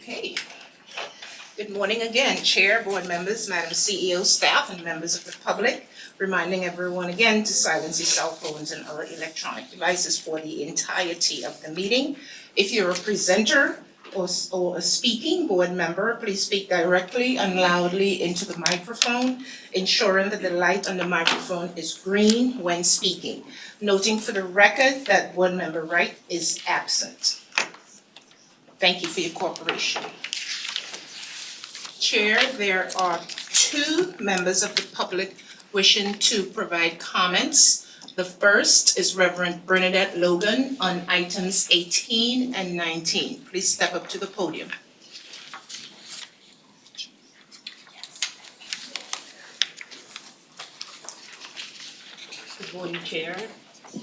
Okay. Good morning again, Chair, board members, Madam CEO, staff, and members of the public. Reminding everyone again to silence your cell phones and other electronic devices for the entirety of the meeting. If you're a presenter or a speaking board member, please speak directly and loudly into the microphone, ensuring that the light on the microphone is green when speaking. Noting for the record that board member Wright is absent. Thank you for your cooperation. Chair, there are two members of the public wishing to provide comments. The first is Reverend Bernadette Logan on items 18 and 19. Please step up to the podium. Good morning, Chair.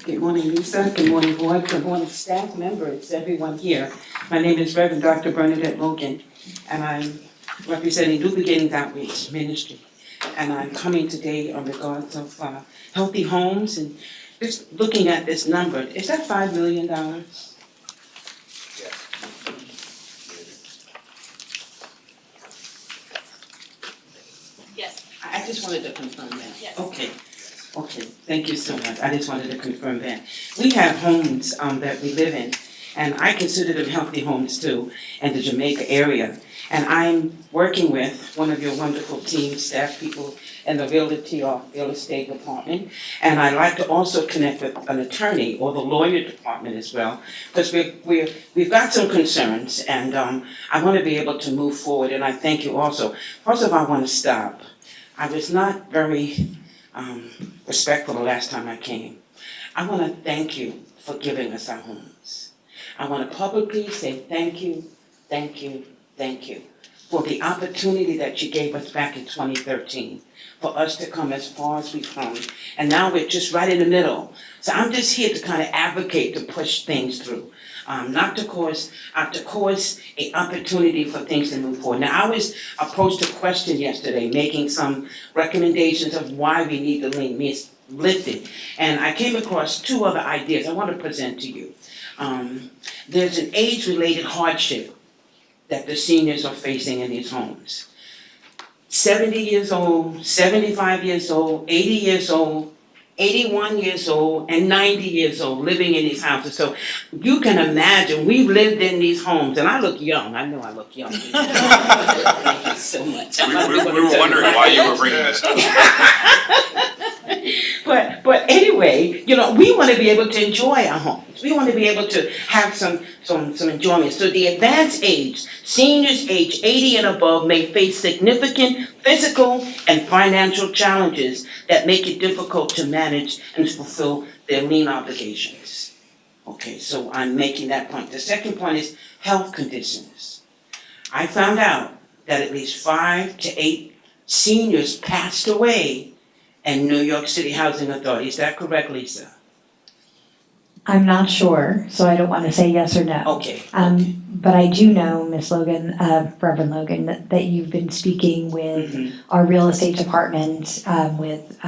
Good morning, Lisa. Good morning, board. Good morning, staff members, everyone here. My name is Reverend Dr. Bernadette Logan, and I'm representing New Beginnings Outreach Ministry. And I'm coming today on regards of healthy homes and just looking at this number. Is that $5 million? Yes. I just wanted to confirm that. Yes. Okay, thank you so much. I just wanted to confirm that. We have homes that we live in, and I consider them healthy homes too, in the Jamaica area. And I'm working with one of your wonderful team staff people in the real estate department. And I'd like to also connect with an attorney or the lawyer department as well, because we've got some concerns, and I want to be able to move forward. And I thank you also. First of all, I want to stop. I was not very respectful the last time I came. I want to thank you for giving us our homes. I want to publicly say thank you for the opportunity that you gave us back in 2013 for us to come as far as we've come. And now we're just right in the middle. So I'm just here to kind of advocate to push things through. Not to cause an opportunity for things to move forward. Now, I was approached a question yesterday, making some recommendations of why we need the lien lifted. And I came across two other ideas I want to present to you. There's an age-related hardship that the seniors are facing in these homes. 70 years old, 75 years old, 80 years old, 81 years old, and 90 years old living in these houses. So you can imagine, we've lived in these homes, and I look young. I know I look young. Thank you so much. We were wondering why you were bringing this up. But anyway, we want to be able to enjoy our homes. We want to be able to have some enjoyment. So the advanced age, seniors age 80 and above may face significant physical and financial challenges that make it difficult to manage and fulfill their lien obligations. Okay, so I'm making that point. The second point is health conditions. I found out that at least 5 to 8 seniors passed away in New York City Housing Authority. Is that correct, Lisa? I'm not sure, so I don't want to say yes or no. Okay. But I do know, Ms. Logan, Reverend Logan, that you've been speaking with our real estate department, with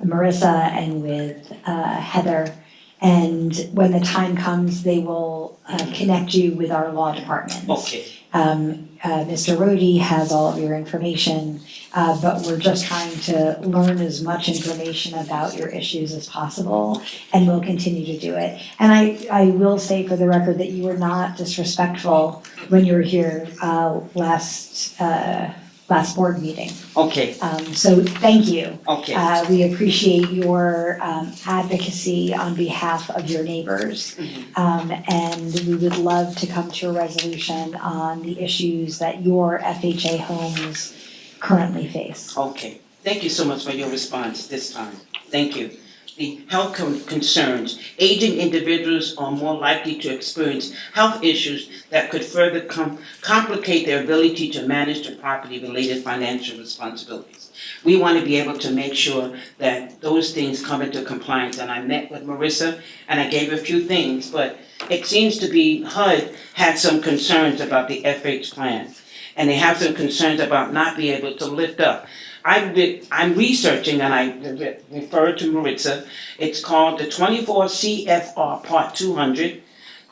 Marissa and with Heather. And when the time comes, they will connect you with our law department. Okay. Mr. Rohde has all of your information, but we're just trying to learn as much information about your issues as possible, and we'll continue to do it. And I will say for the record that you were not disrespectful when you were here last board meeting. Okay. So thank you. Okay. We appreciate your advocacy on behalf of your neighbors. And we would love to come to a resolution on the issues that your FHA homes currently face. Okay. Thank you so much for your response this time. Thank you. The health concerns. Aging individuals are more likely to experience health issues that could further complicate their ability to manage their property-related financial responsibilities. We want to be able to make sure that those things come into compliance. And I met with Marissa and I gave a few things, but it seems to be HUD had some concerns about the FH plan. And they have some concerns about not being able to lift up. I'm researching, and I refer to Maritza. It's called the 24 CFR Part 200,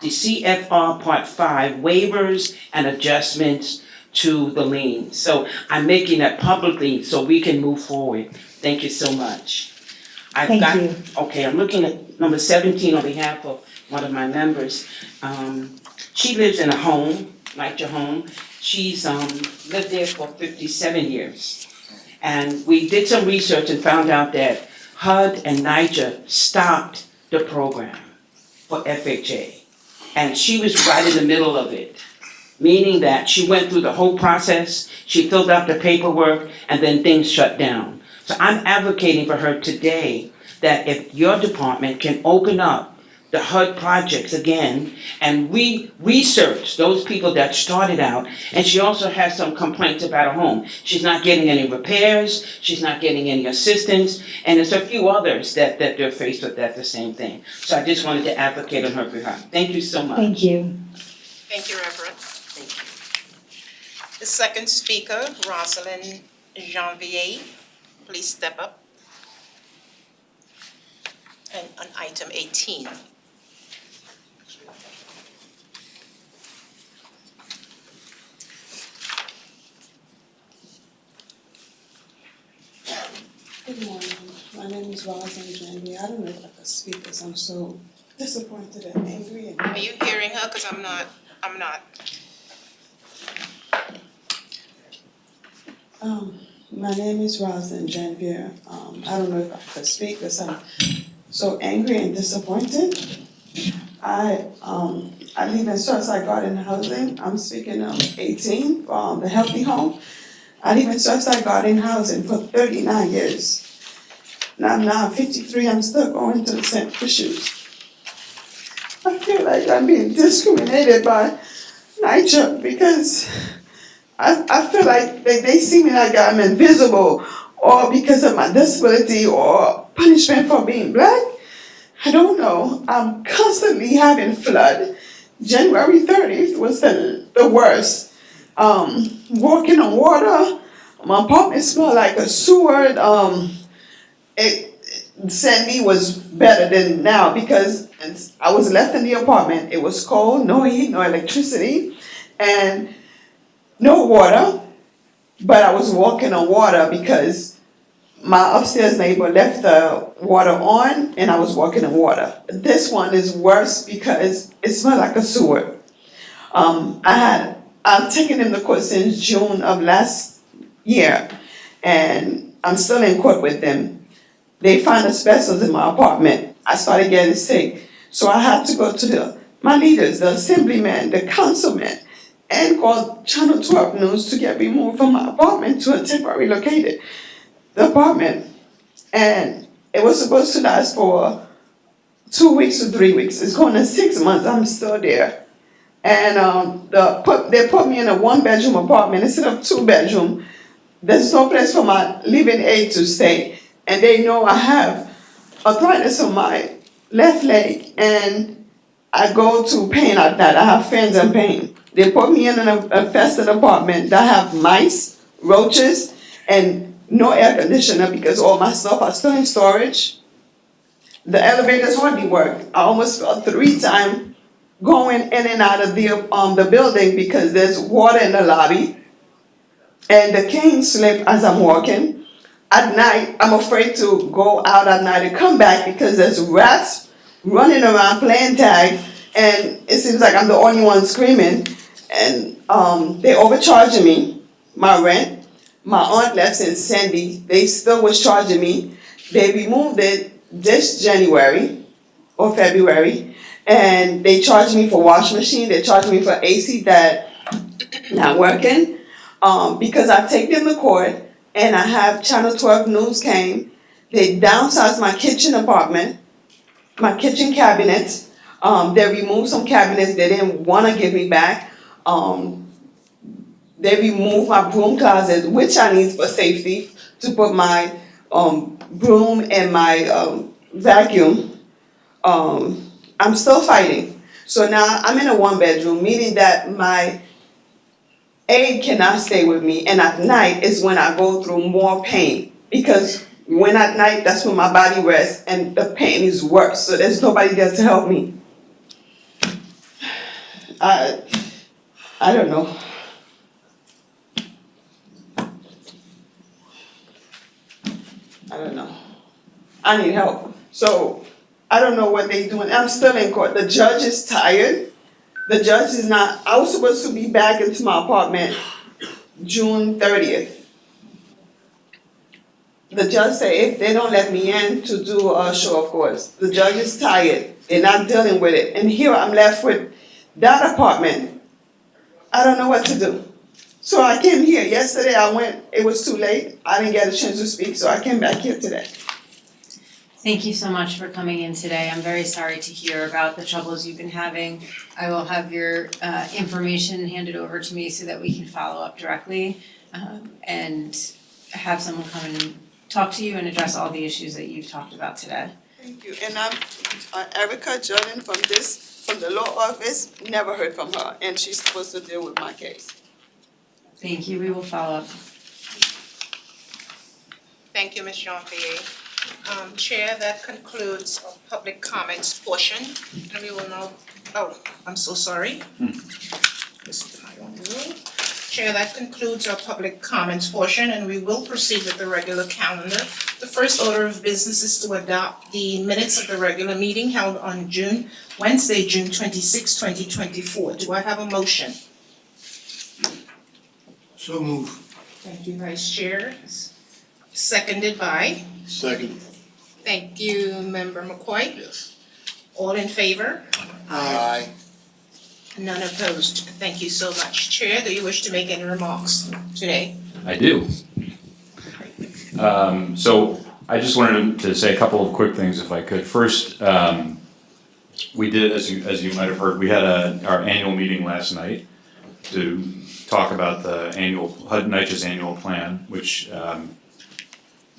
the CFR Part 5 waivers and adjustments to the lien. So I'm making that publicly so we can move forward. Thank you so much. Thank you. Okay, I'm looking at number 17 on behalf of one of my members. She lives in a home, like your home. She's lived there for 57 years. And we did some research and found out that HUD and NYCHA stopped the program for FHA. And she was right in the middle of it, meaning that she went through the whole process, she filled out the paperwork, and then things shut down. So I'm advocating for her today that if your department can open up the HUD projects again, and we research those people that started out, and she also has some complaints about her home. She's not getting any repairs, she's not getting any assistance, and there's a few others that they're faced with that the same thing. So I just wanted to advocate on her behalf. Thank you so much. Thank you. Thank you, Reverend. The second speaker, Rosalind Janvier, please step up. And on item 18. Good morning. My name is Rosalind Janvier. I don't know if I could speak because I'm so disappointed and angry. Are you hearing her? Because I'm not. My name is Rosalind Janvier. I don't know if I could speak because I'm so angry and disappointed. I live in Surfside Garden Housing. I'm speaking of 18 from the Healthy Home. I live in Surfside Garden Housing for 39 years. And I'm now 53, I'm still going through the same issues. I feel like I'm being discriminated by NYCHA because I feel like they see me like I'm invisible, or because of my disability, or punishment for being black. I don't know. I'm constantly having flood. January 30th was the worst. Walking on water. My apartment smelled like a sewer. Sandy was better than now because I was left in the apartment. It was cold, no heat, no electricity, and no water. But I was walking on water because my upstairs neighbor left the water on and I was walking on water. This one is worse because it smelled like a sewer. I've taken him to court since June of last year, and I'm still in court with them. They found asbestos in my apartment. I started getting sick, so I had to go to my leaders, the assemblyman, the councilman, and call Channel 12 News to get removed from my apartment to a temporary located apartment. And it was supposed to last for 2 weeks to 3 weeks. It's going to 6 months. I'm still there. And they put me in a 1-bedroom apartment instead of 2-bedroom. There's no place for my living aid to stay. And they know I have arthritis on my left leg, and I go to pain at night. I have fans in pain. They put me in an infested apartment that have mice, roaches, and no air conditioner because all my stuff are still in storage. The elevators hardly work. I almost fell 3 times going in and out of the building because there's water in the lobby, and the cane slip as I'm walking. At night, I'm afraid to go out at night and come back because there's rats running around playing tag, and it seems like I'm the only one screaming. And they overcharging me my rent. My aunt left in Sandy. They still was charging me. They removed it this January or February. And they charged me for wash machine, they charged me for AC that not working, because I take them to court and I have Channel 12 News came. They downsized my kitchen apartment, my kitchen cabinets. They removed some cabinets they didn't want to give me back. They removed my broom closet, which I need for safety, to put my broom and my vacuum. I'm still fighting. So now I'm in a 1-bedroom, meaning that my aide cannot stay with me. And at night is when I go through more pain. Because when at night, that's when my body rests and the pain is worse. So there's nobody there to help me. I don't know. I don't know. I need help. So I don't know what they're doing. I'm still in court. The judge is tired. The judge is not, I was supposed to be back into my apartment June 30th. The judge said if they don't let me in to do a show of force, the judge is tired. They're not dealing with it. And here I'm left with that apartment. I don't know what to do. So I came here. Yesterday I went, it was too late. I didn't get a chance to speak, so I came back here today. Thank you so much for coming in today. I'm very sorry to hear about the troubles you've been having. I will have your information handed over to me so that we can follow up directly and have someone come and talk to you and address all the issues that you've talked about today. Thank you. And I'm Erica Jordan from the law office. Never heard from her, and she's supposed to deal with my case. Thank you. We will follow up. Thank you, Ms. Jean-Pierre. Chair, that concludes our public comments portion, and we will now, I'm so sorry. This is my own rule. Chair, that concludes our public comments portion, and we will proceed with the regular calendar. The first order of business is to adopt the minutes of the regular meeting held on Wednesday, June 26, 2024. Do I have a motion? So move. Thank you, Vice Chair. Seconded by? Second. Thank you, Member McCoy. Yes. All in favor? Aye. None opposed. Thank you so much. Chair, do you wish to make any remarks today? I do. So I just wanted to say a couple of quick things if I could. First, we did, as you might have heard, we had our annual meeting last night to talk about the HUD NYCHA's annual plan, which our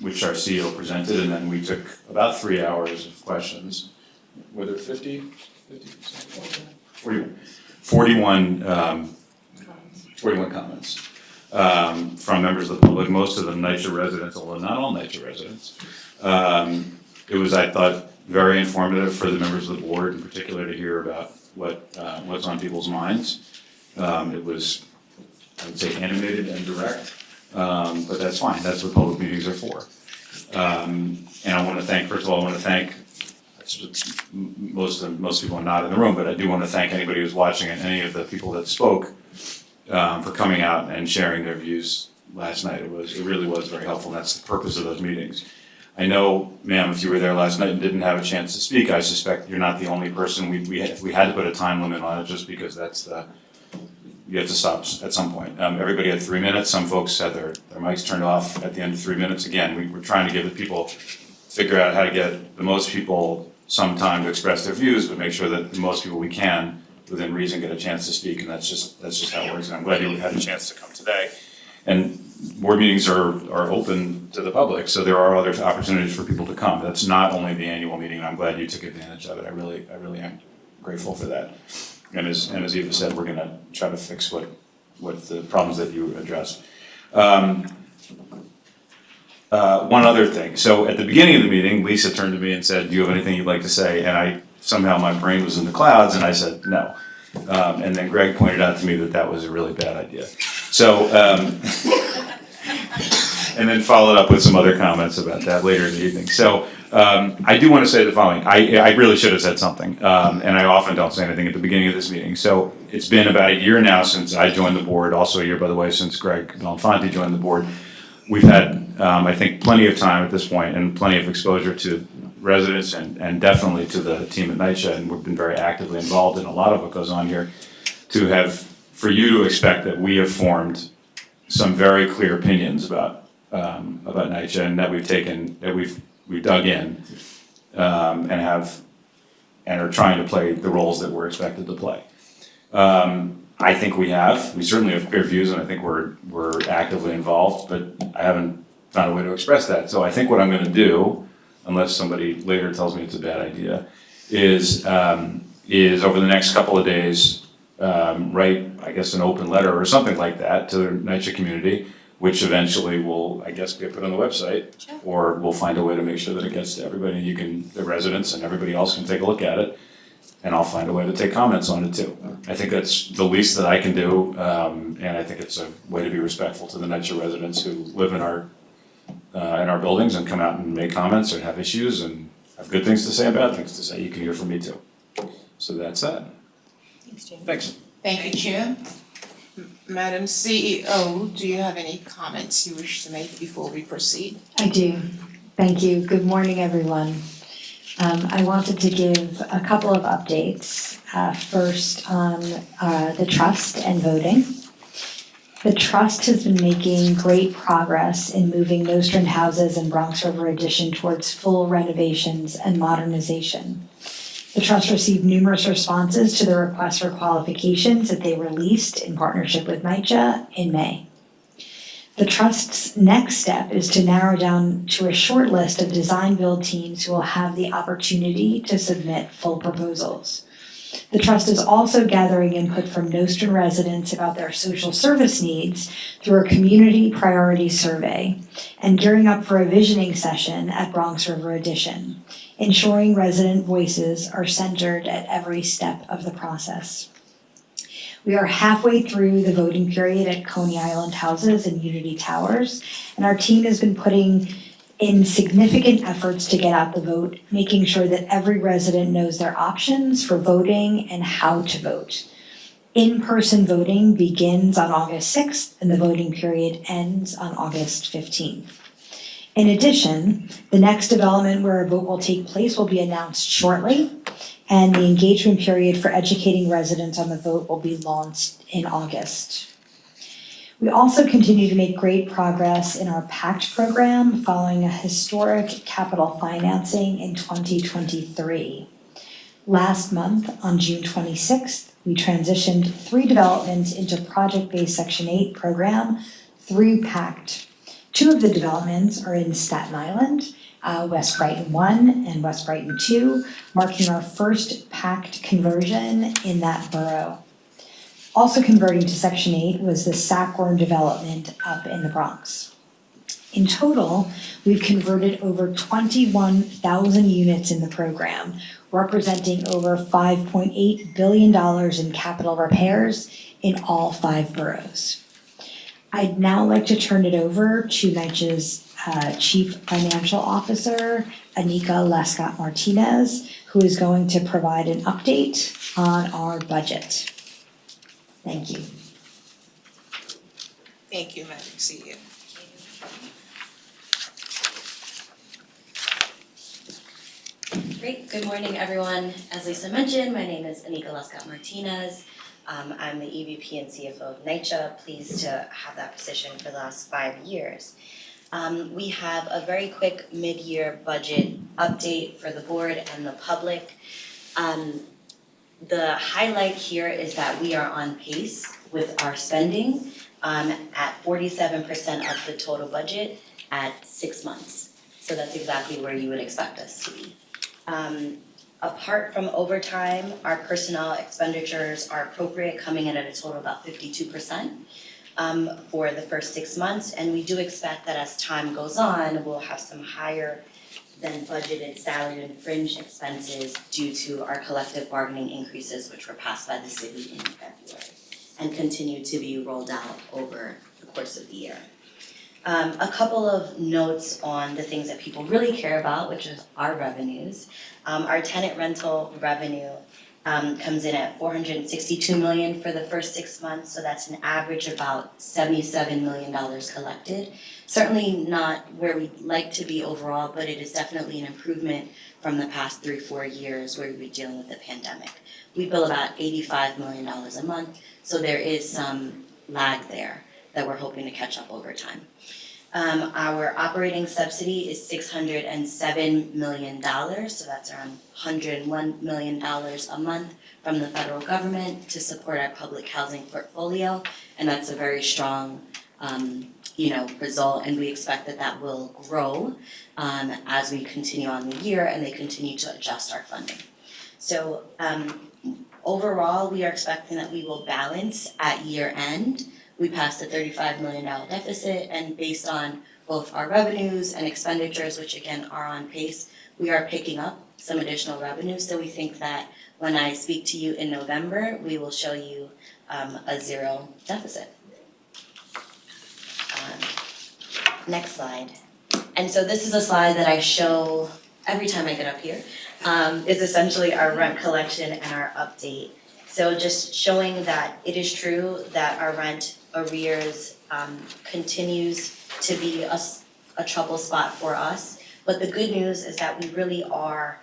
CEO presented, and then we took about 3 hours of questions. Were there 50%? 41 comments from members of the public, most of them NYCHA residents, although not all NYCHA residents. It was, I thought, very informative for the members of the board in particular to hear about what's on people's minds. It was, I would say, animated and direct, but that's fine. That's what public meetings are for. And I want to thank, first of all, most people are not in the room, but I do want to thank anybody who's watching and any of the people that spoke for coming out and sharing their views last night. It really was very helpful, and that's the purpose of those meetings. I know, ma'am, if you were there last night and didn't have a chance to speak, I suspect you're not the only person. We had to put a time limit on it just because you have to stop at some point. Everybody had 3 minutes. Some folks had their mics turned off at the end of 3 minutes. Again, we were trying to give the people, figure out how to get the most people some time to express their views, but make sure that the most people we can, within reason, get a chance to speak, and that's just how it works. And I'm glad you had a chance to come today. And board meetings are open to the public, so there are other opportunities for people to come. That's not only the annual meeting, and I'm glad you took advantage of it. I really am grateful for that. And as Eva said, we're gonna try to fix what the problems that you addressed. One other thing. So at the beginning of the meeting, Lisa turned to me and said, "Do you have anything you'd like to say?" And somehow my brain was in the clouds, and I said no. And then Greg pointed out to me that was a really bad idea. So, and then followed up with some other comments about that later in the evening. So I do want to say the following. I really should have said something, and I often don't say anything at the beginning of this meeting. So it's been about a year now since I joined the board, also a year, by the way, since Greg Belenfanti joined the board. We've had, I think, plenty of time at this point and plenty of exposure to residents and definitely to the team at NYCHA, and we've been very actively involved in a lot of what goes on here, for you to expect that we have formed some very clear opinions about NYCHA, and that we've dug in and are trying to play the roles that we're expected to play. I think we certainly have clear views, and I think we're actively involved, but I haven't found a way to express that. So I think what I'm gonna do, unless somebody later tells me it's a bad idea, is over the next couple of days, write, I guess, an open letter or something like that to the NYCHA community, which eventually will, I guess, get put on the website, or we'll find a way to make sure that it gets to everybody, the residents and everybody else can take a look at it, and I'll find a way to take comments on it too. I think that's the least that I can do, and I think it's a way to be respectful to the NYCHA residents who live in our buildings and come out and make comments or have issues and have good things to say and bad things to say. You can hear from me too. So that's that. Thanks, Jim. Thanks. Thank you, Chair. Madam CEO, do you have any comments you wish to make before we proceed? I do. Thank you. Good morning, everyone. I wanted to give a couple of updates. First on the trust and voting. The trust has been making great progress in moving Nostrand houses and Bronx River Addition towards full renovations and modernization. The trust received numerous responses to the request for qualifications that they released in partnership with NYCHA in May. The trust's next step is to narrow down to a short list of design-build teams who will have the opportunity to submit full proposals. The trust is also gathering input from Nostrand residents about their social service needs through a community priority survey and gearing up for a visioning session at Bronx River Addition, ensuring resident voices are centered at every step of the process. We are halfway through the voting period at Coney Island Houses and Unity Towers, and our team has been putting in significant efforts to get out the vote, making sure that every resident knows their options for voting and how to vote. In-person voting begins on August 6th and the voting period ends on August 15th. In addition, the next development where a vote will take place will be announced shortly, and the engagement period for educating residents on the vote will be launched in August. We also continue to make great progress in our PACT program following a historic capital financing in 2023. Last month, on June 26th, we transitioned 3 developments into project-based Section 8 program through PACT. 2 of the developments are in Staten Island, West Brighton 1 and West Brighton 2, marking our first PACT conversion in that borough. Also converting to Section 8 was the Sackhorn development up in the Bronx. In total, we've converted over 21,000 units in the program, representing over $5.8 billion in capital repairs in all 5 boroughs. I'd now like to turn it over to NYCHA's Chief Financial Officer, Anika Lescott-Martinez, who is going to provide an update on our budget. Thank you. Thank you, Madam CEO. Great, good morning, everyone. As Lisa mentioned, my name is Anika Lescott-Martinez. I'm the EVP and CFO of NYCHA, pleased to have that position for the last 5 years. We have a very quick mid-year budget update for the board and the public. The highlight here is that we are on pace with our spending at 47% of the total budget at 6 months. So that's exactly where you would expect us to be. Apart from overtime, our personnel expenditures are appropriate, coming in at a total of about 52% for the first 6 months. And we do expect that as time goes on, we'll have some higher than budgeted salary and fringe expenses due to our collective bargaining increases, which were passed by the city in February and continue to be rolled out over the course of the year. A couple of notes on the things that people really care about, which is our revenues. Our tenant rental revenue comes in at $462 million for the first 6 months, so that's an average about $77 million collected. Certainly not where we'd like to be overall, but it is definitely an improvement from the past 3-4 years where we were dealing with the pandemic. We bill about $85 million a month, so there is some lag there that we're hoping to catch up over time. Our operating subsidy is $607 million, so that's around $101 million a month from the federal government to support our public housing portfolio, and that's a very strong result, and we expect that that will grow as we continue on the year and they continue to adjust our funding. So overall, we are expecting that we will balance at year end. We passed a $35 million deficit, and based on both our revenues and expenditures, which again are on pace, we are picking up some additional revenue. So we think that when I speak to you in November, we will show you a zero deficit. Next slide. And so this is a slide that I show every time I get up here. It's essentially our rent collection and our update. So just showing that it is true that our rent arrears continues to be a trouble spot for us. But the good news is that we really are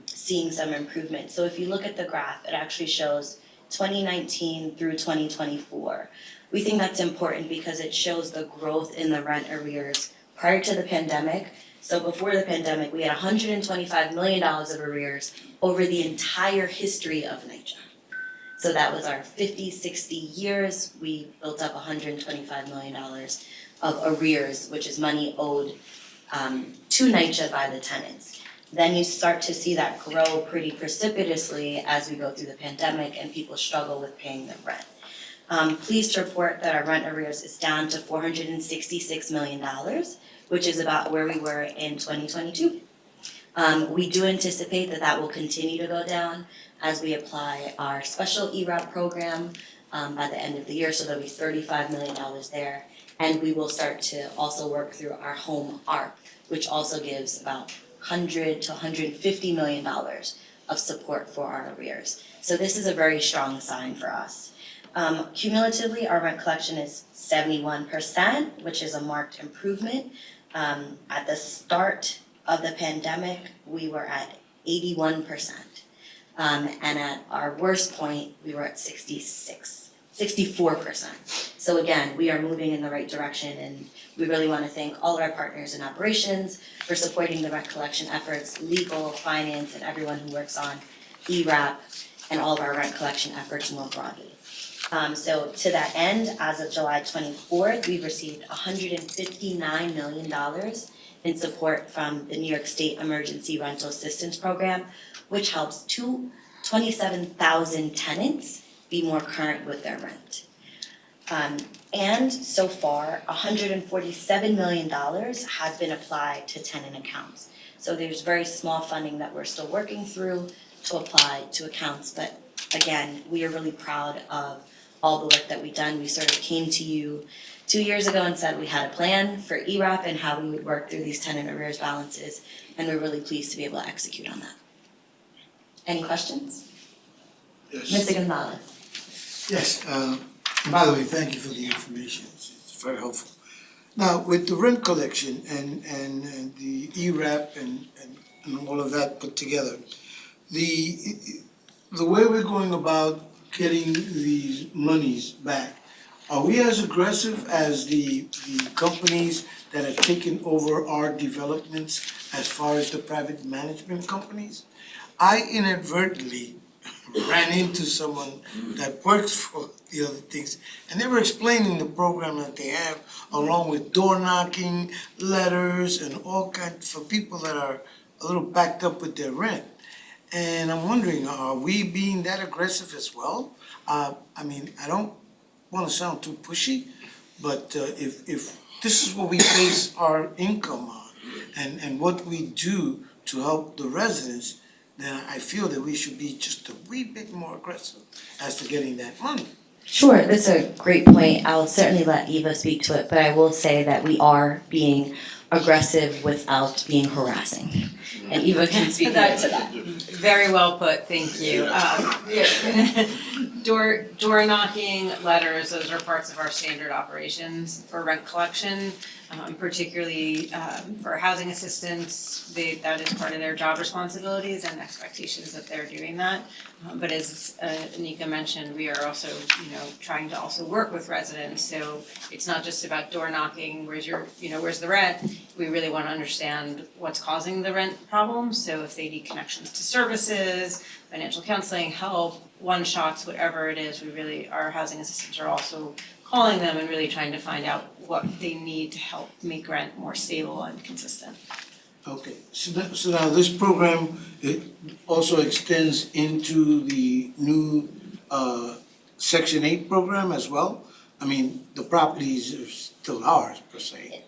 seeing some improvement. So if you look at the graph, it actually shows 2019 through 2024. We think that's important because it shows the growth in the rent arrears prior to the pandemic. So before the pandemic, we had $125 million of arrears over the entire history of NYCHA. So that was our 50, 60 years, we built up $125 million of arrears, which is money owed to NYCHA by the tenants. Then you start to see that grow pretty precipitously as we go through the pandemic and people struggle with paying their rent. Pleased to report that our rent arrears is down to $466 million, which is about where we were in 2022. We do anticipate that that will continue to go down as we apply our special ERAP program by the end of the year, so there'll be $35 million there. And we will start to also work through our home ARP, which also gives about $100 to $150 million of support for our arrears. So this is a very strong sign for us. Cumulatively, our rent collection is 71%, which is a marked improvement. At the start of the pandemic, we were at 81%. And at our worst point, we were at 64%. So again, we are moving in the right direction, and we really want to thank all of our partners in operations for supporting the rent collection efforts, legal, finance, and everyone who works on ERAP and all of our rent collection efforts more broadly. So to that end, as of July 24th, we've received $159 million in support from the New York State Emergency Rental Assistance Program, which helps 27,000 tenants be more current with their rent. And so far, $147 million has been applied to tenant accounts. So there's very small funding that we're still working through to apply to accounts, but again, we are really proud of all the work that we've done. We sort of came to you 2 years ago and said we had a plan for ERAP and how we would work through these tenant arrears balances, and we're really pleased to be able to execute on that. Any questions? Yes. Mr. Gonzalez? Yes, by the way, thank you for the information, it's very helpful. Now, with the rent collection and the ERAP and all of that put together, the way we're going about getting these monies back, are we as aggressive as the companies that have taken over our developments as far as the private management companies? I inadvertently ran into someone that works for the other things, and they were explaining the program that they have, along with door knocking, letters, and all kinds for people that are a little backed up with their rent. And I'm wondering, are we being that aggressive as well? I mean, I don't want to sound too pushy, but if this is what we base our income on, and what we do to help the residents, then I feel that we should be just a wee bit more aggressive as to getting that money. Sure, that's a great point. I'll certainly let Eva speak to it, but I will say that we are being aggressive without being harassing. And Eva can speak more to that. Very well put, thank you. Door knocking, letters, those are parts of our standard operations for rent collection, particularly for housing assistants. That is part of their job responsibilities and expectations that they're doing that. But as Anika mentioned, we are also, trying to also work with residents. So it's not just about door knocking, where's the rent? We really want to understand what's causing the rent problem. So if they need connections to services, financial counseling, help, one-shots, whatever it is, our housing assistants are also calling them and really trying to find out what they need to help make rent more stable and consistent. Okay, so now this program, it also extends into the new Section 8 program as well? I mean, the properties are still ours per se.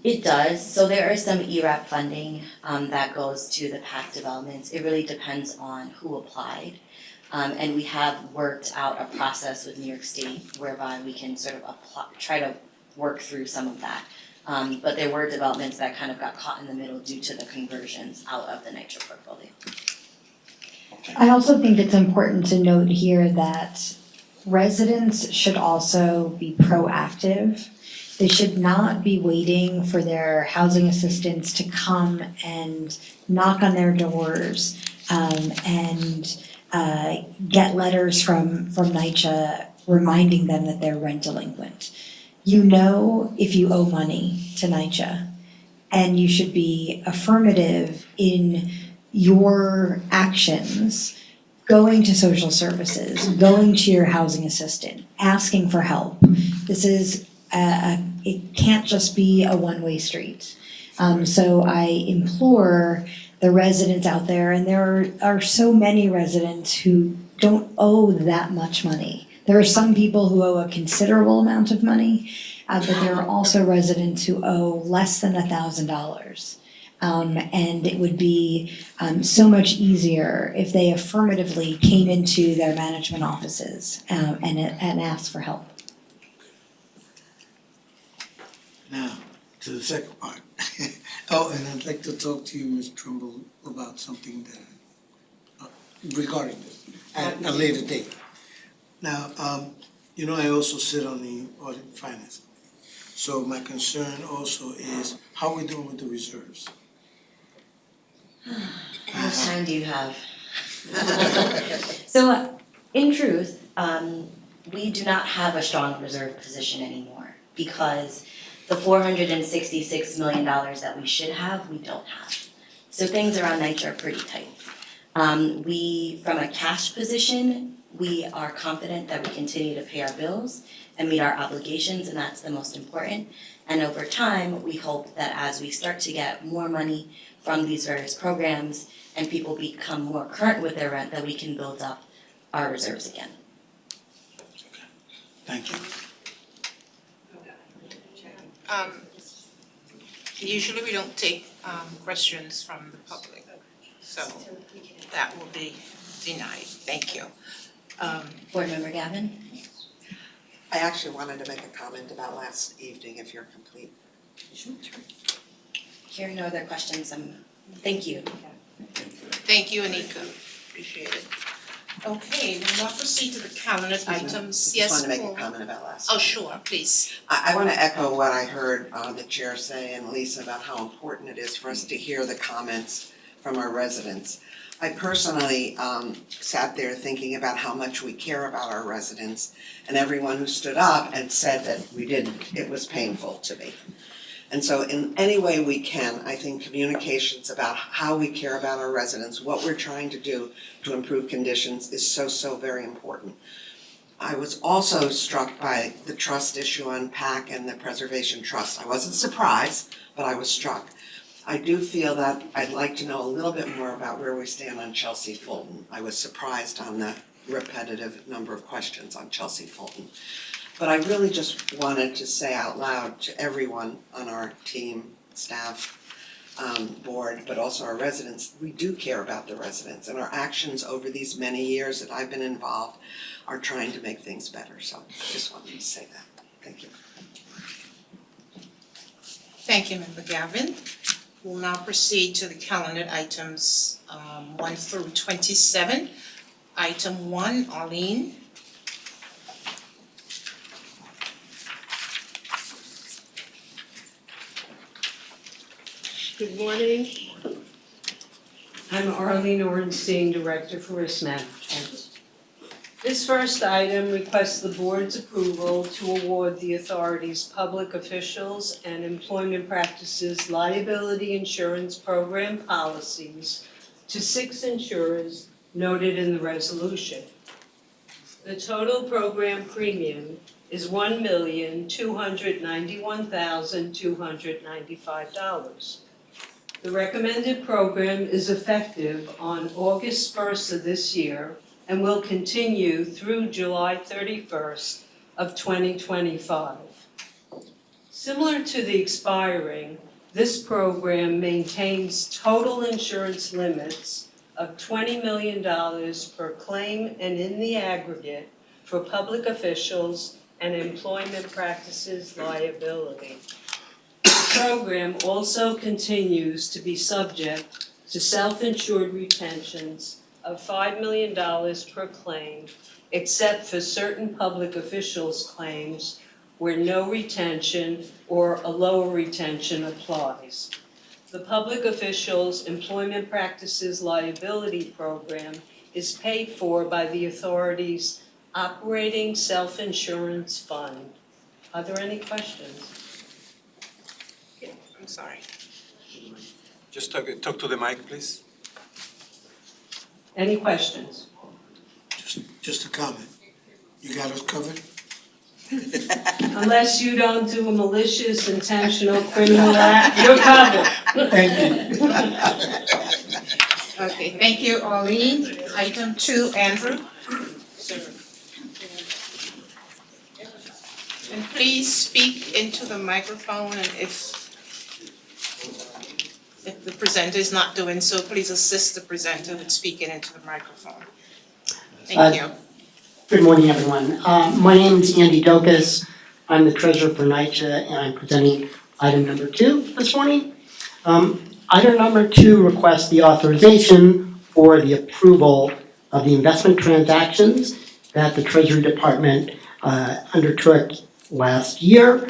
It does, so there is some ERAP funding that goes to the PAC developments. It really depends on who applied. And we have worked out a process with New York State whereby we can sort of try to work through some of that. But there were developments that kind of got caught in the middle due to the conversions out of the NYCHA portfolio. I also think it's important to note here that residents should also be proactive. They should not be waiting for their housing assistants to come and knock on their doors and get letters from NYCHA reminding them that they're rent delinquent. You know if you owe money to NYCHA, and you should be affirmative in your actions, going to social services, going to your housing assistant, asking for help. This is it can't just be a one-way street. So I implore the residents out there, and there are so many residents who don't owe that much money. There are some people who owe a considerable amount of money, but there are also residents who owe less than $1,000. And it would be so much easier if they affirmatively came into their management offices and asked for help. Now, to the second part. Oh, and I'd like to talk to you, Ms. Trimble, about something that, regarding this, at a later date. Now, you know, I also sit on the Audit and Finance Committee. So my concern also is, how are we doing with the reserves? How much time do you have? So, in truth, we do not have a strong reserve position anymore because the $466 million that we should have, we don't have. So things around NYCHA are pretty tight. From a cash position, we are confident that we continue to pay our bills and meet our obligations, and that's the most important. And over time, we hope that as we start to get more money from these various programs and people become more current with their rent, that we can build up our reserves again. Thank you. Usually we don't take questions from the public, so that will be denied. Thank you. Board Member Gavin? I actually wanted to make a comment about last evening, if you're complete. Hearing no other questions, thank you. Thank you, Anika. Appreciate it. Okay, we'll now proceed to the calendar items. I Yes, just wanted to make Paul? a comment about last. Oh, evening. sure, please. I want to echo what I heard the chair say and Lisa about how important it is for us to hear the comments from our residents. I personally sat there thinking about how much we care about our residents, and everyone who stood up and said that we didn't, it was painful to me. And so in any way we can, I think communications about how we care about our residents, what we're trying to do to improve conditions is so very important. I was also struck by the trust issue on PAC and the Preservation Trust. I wasn't surprised, but I was struck. I do feel that I'd like to know a little bit more about where we stand on Chelsea Fulton. I was surprised on the repetitive number of questions on Chelsea Fulton. But I really just wanted to say out loud to everyone on our team, staff, board, but also our residents, we do care about the residents, and our actions over these many years that I've been involved are trying to make things better. So I just wanted to say that. Thank you. Thank you, Member Gavin. We'll now proceed to the calendar items 1 through 27. Item 1, Arlene. Good morning. I'm Arlene Ornstein, Director for Risk Management. This first item requests the board's approval to award the authority's public officials and employment practices liability insurance program policies to 6 insurers noted in the resolution. The total program premium is $1,291,295. The recommended program is effective on August 1st of this year and will continue through July 31st of 2025. Similar to the expiring, this program maintains total insurance limits of $20 million per claim and in the aggregate for public officials and employment practices liability. The program also continues to be subject to self-insured retentions of $5 million per claim, except for certain public officials' claims where no retention or a lower retention applies. The Public Officials Employment Practices Liability Program is paid for by the authority's operating self-insurance fund. Are there any questions? I'm sorry. Just talk to the mic, please. Any questions? Just a comment. You got us covered? Unless you don't do a malicious, intentional criminal act, you're covered. Thank you. Okay, thank you, Arlene. Item 2, Andrew. And please speak into the microphone, and if the presenter is not doing so, please assist the presenter with speaking into the microphone. Thank you. Good morning, everyone. My name is Andy Dokas. I'm the treasurer for NYCHA, and I'm presenting item number 2 this morning. Item number 2 requests the authorization for the approval of the investment transactions that the Treasury Department undertook last year.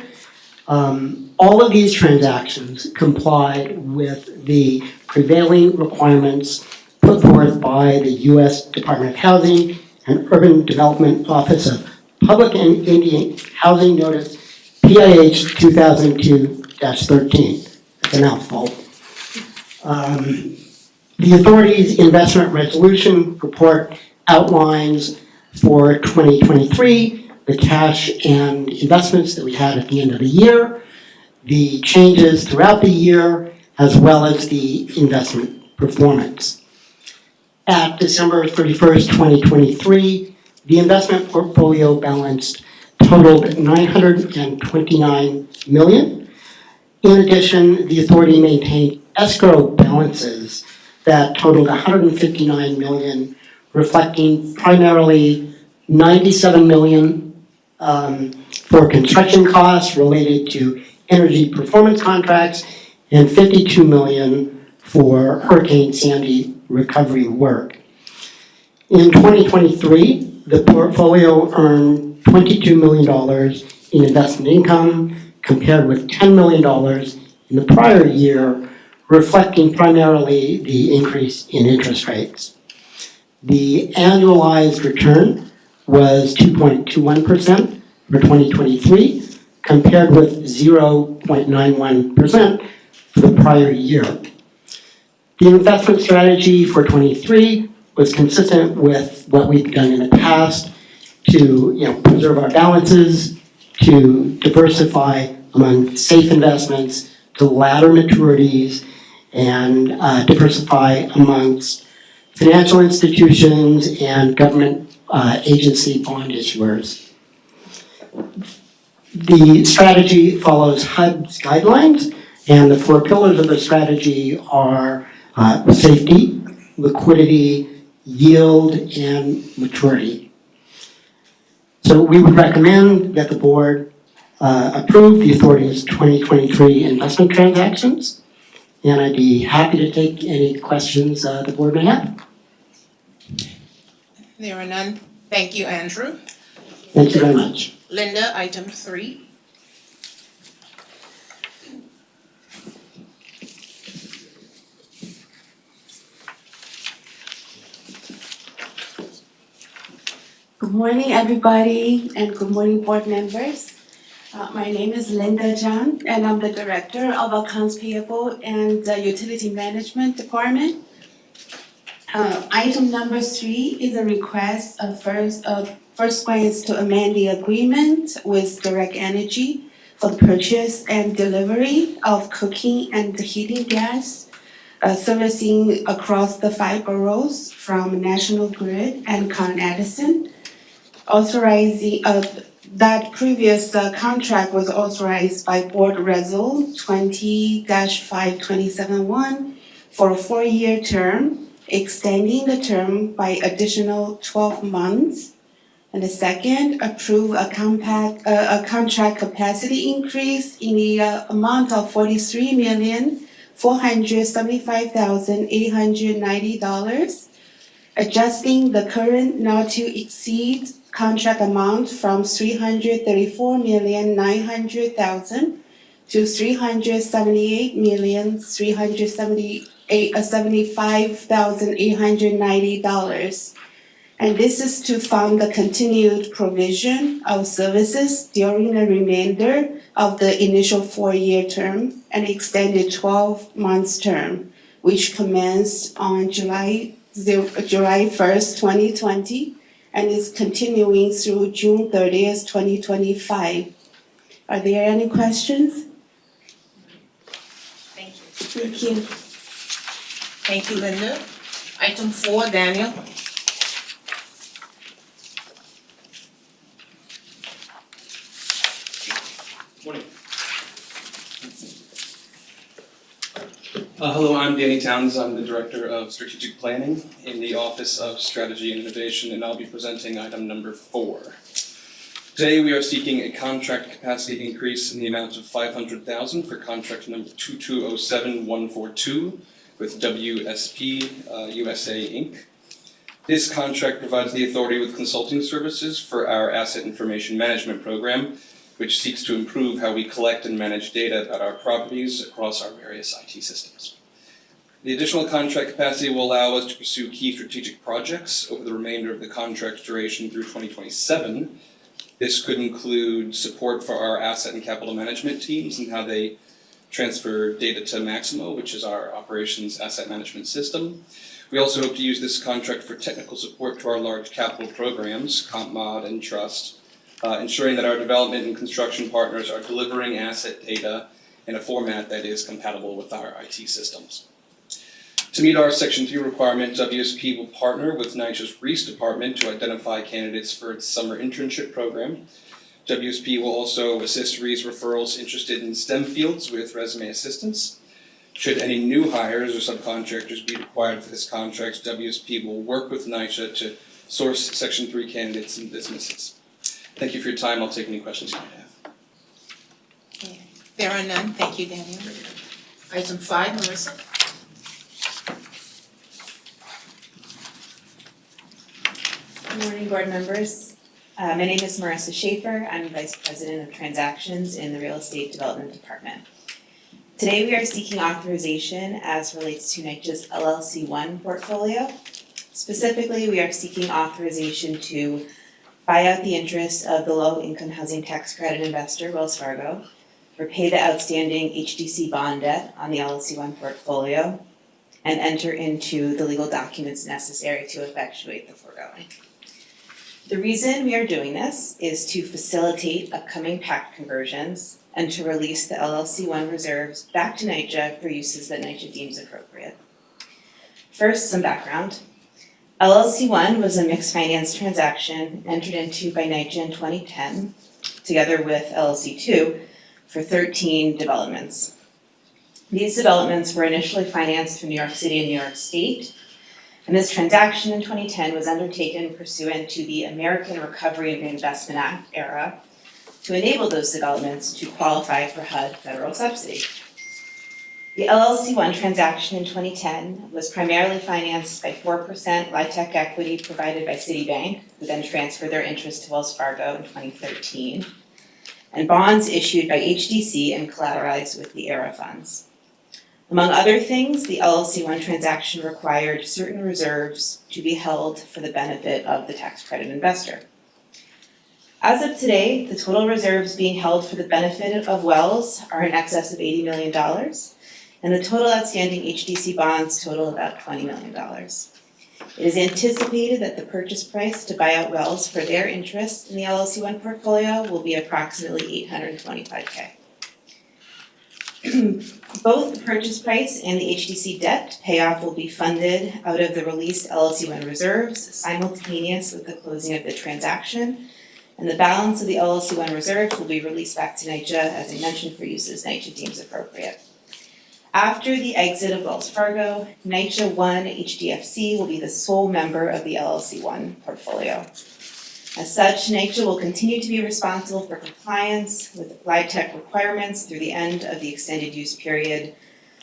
All of these transactions complied with the prevailing requirements put forth by the U.S. Department of Housing and Urban Development Office of Public and Indian Housing Notice, PIH 2002-13. It's a mouthful. The authority's investment resolution report outlines for 2023 the cash and investments that we had at the end of the year, the changes throughout the year, as well as the investment performance. At December 31st, 2023, the investment portfolio balance totaled $929 million. In addition, the authority maintained escrow balances that totaled $159 million, reflecting primarily $97 million for construction costs related to energy performance contracts and $52 million for Hurricane Sandy recovery work. In 2023, the portfolio earned $22 million in investment income compared with $10 million in the prior year, reflecting primarily the increase in interest rates. The annualized return was 2.21% for 2023, compared with 0.91% for the prior year. The investment strategy for 23 was consistent with what we've done in the past to preserve our balances, to diversify among safe investments, to ladder maturities, and diversify amongst financial institutions and government agency bond issuers. The strategy follows HUD's guidelines, and the 4 pillars of the strategy are safety, liquidity, yield, and maturity. So we would recommend that the board approve the authority's 2023 investment transactions, and I'd be happy to take any questions the board may have. There are none. Thank you, Andrew. Thank you very much. Linda, item 3. Good morning, everybody, and good morning, board members. My name is Linda John, and I'm the Director of Accounts Payable and Utility Management Department. Item number 3 is a request of first glance to amend the agreement with Direct Energy for the purchase and delivery of cooking and heating gas servicing across the 5 boroughs from National Grid and Con Edison. Authorizing that previous contract was authorized by Board Resol 20-5271 for a 4-year term, extending the term by additional 12 months. And the second, approve a contract capacity increase in the amount of $43,475,890, adjusting the current not to exceed contract amount from $334,900,000 to $378,375,890. And this is to fund the continued provision of services during the remainder of the initial 4-year term and extended 12 months term, which commenced on July 1st, 2020, and is continuing through June 30th, 2025. Are there any questions? Thank you. Thank you. Thank you, Linda. Item 4, Daniel. Morning. Hello, I'm Danny Towns. I'm the Director of Strategic Planning in the Office of Strategy and Innovation, and I'll be presenting item number 4. Today we are seeking a contract capacity increase in the amount of $500,000 for contract number 2207142 with WSP USA Inc. This contract provides the authority with consulting services for our Asset Information Management Program, which seeks to improve how we collect and manage data about our properties across our various IT systems. The additional contract capacity will allow us to pursue key strategic projects over the remainder of the contract duration through 2027. This could include support for our asset and capital management teams and how they transfer data to Maximo, which is our operations asset management system. We also hope to use this contract for technical support to our large capital programs, CompMod and Trust, ensuring that our development and construction partners are delivering asset data in a format that is compatible with our IT systems. To meet our Section 3 requirement, WSP will partner with NYCHA's Reese Department to identify candidates for its summer internship program. WSP will also assist Reese referrals interested in STEM fields with resume assistance. Should any new hires or subcontractors be required for this contract, WSP will work with NYCHA to source Section 3 candidates and businesses. Thank you for your time. I'll take any questions you might have. There are none. Thank you, Daniel. Item 5, Marissa. Good morning, board members. My name is Marissa Schaefer. I'm Vice President of Transactions in the Real Estate Development Department. Today we are seeking authorization as relates to NYCHA's LLC-1 portfolio. Specifically, we are seeking authorization to buy out the interest of the low-income housing tax credit investor, Wells Fargo, repay the outstanding HDC bond debt on the LLC-1 portfolio, and enter into the legal documents necessary to effectuate the foregoing. The reason we are doing this is to facilitate upcoming PACT conversions and to release the LLC-1 reserves back to NYCHA for uses that NYCHA deems appropriate. First, some background. LLC-1 was a mixed finance transaction entered into by NYCHA in 2010, together with LLC-2, for 13 developments. These developments were initially financed through New York City and New York State, and this transaction in 2010 was undertaken pursuant to the American Recovery and Reinvestment Act era to enable those developments to qualify for HUD federal subsidy. The LLC-1 transaction in 2010 was primarily financed by 4% LIHTC equity provided by Citibank, who then transferred their interest to Wells Fargo in 2013, and bonds issued by HDC and collateralized with the ERA funds. Among other things, the LLC-1 transaction required certain reserves to be held for the benefit of the tax credit investor. As of today, the total reserves being held for the benefit of Wells are in excess of $80 million, and the total outstanding HDC bonds total about $20 million. It is anticipated that the purchase price to buy out Wells for their interest in the LLC-1 portfolio will be approximately $825K. Both the purchase price and the HDC debt payoff will be funded out of the released LLC-1 reserves simultaneous with the closing of the transaction, And the balance of the LLC one reserve will be released back to NYCHA, as I mentioned, for uses NYCHA deems appropriate. After the exit of Wells Fargo, NYCHA One HDFC will be the sole member of the LLC One portfolio. As such, NYCHA will continue to be responsible for compliance with LIHTC requirements through the end of the extended use period,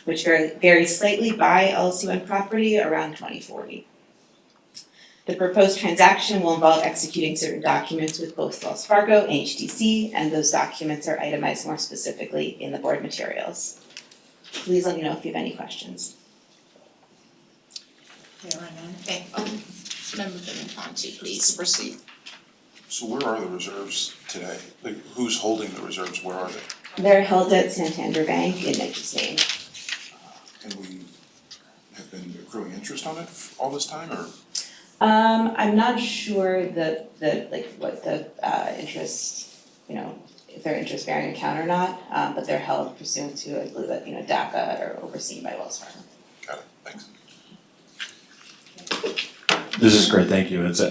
which varies slightly by LLC One property around 2040. The proposed transaction will involve executing certain documents with both Wells Fargo and HDC, and those documents are itemized more specifically in the board materials. Please let me know if you have any questions. There are none. Okay, Member Benifanti, please proceed. So where are the reserves today? Like, who's holding the reserves? Where are they? They're held at Santander Bank in NYCHA's name. And we have been accruing interest on it all this time, or? I'm not sure what the interest, if they're interest bearing account or not, but they're held pursuant to, I believe that, DACA or overseen by Wells Fargo. Got it, thanks. This is great, thank you. It's the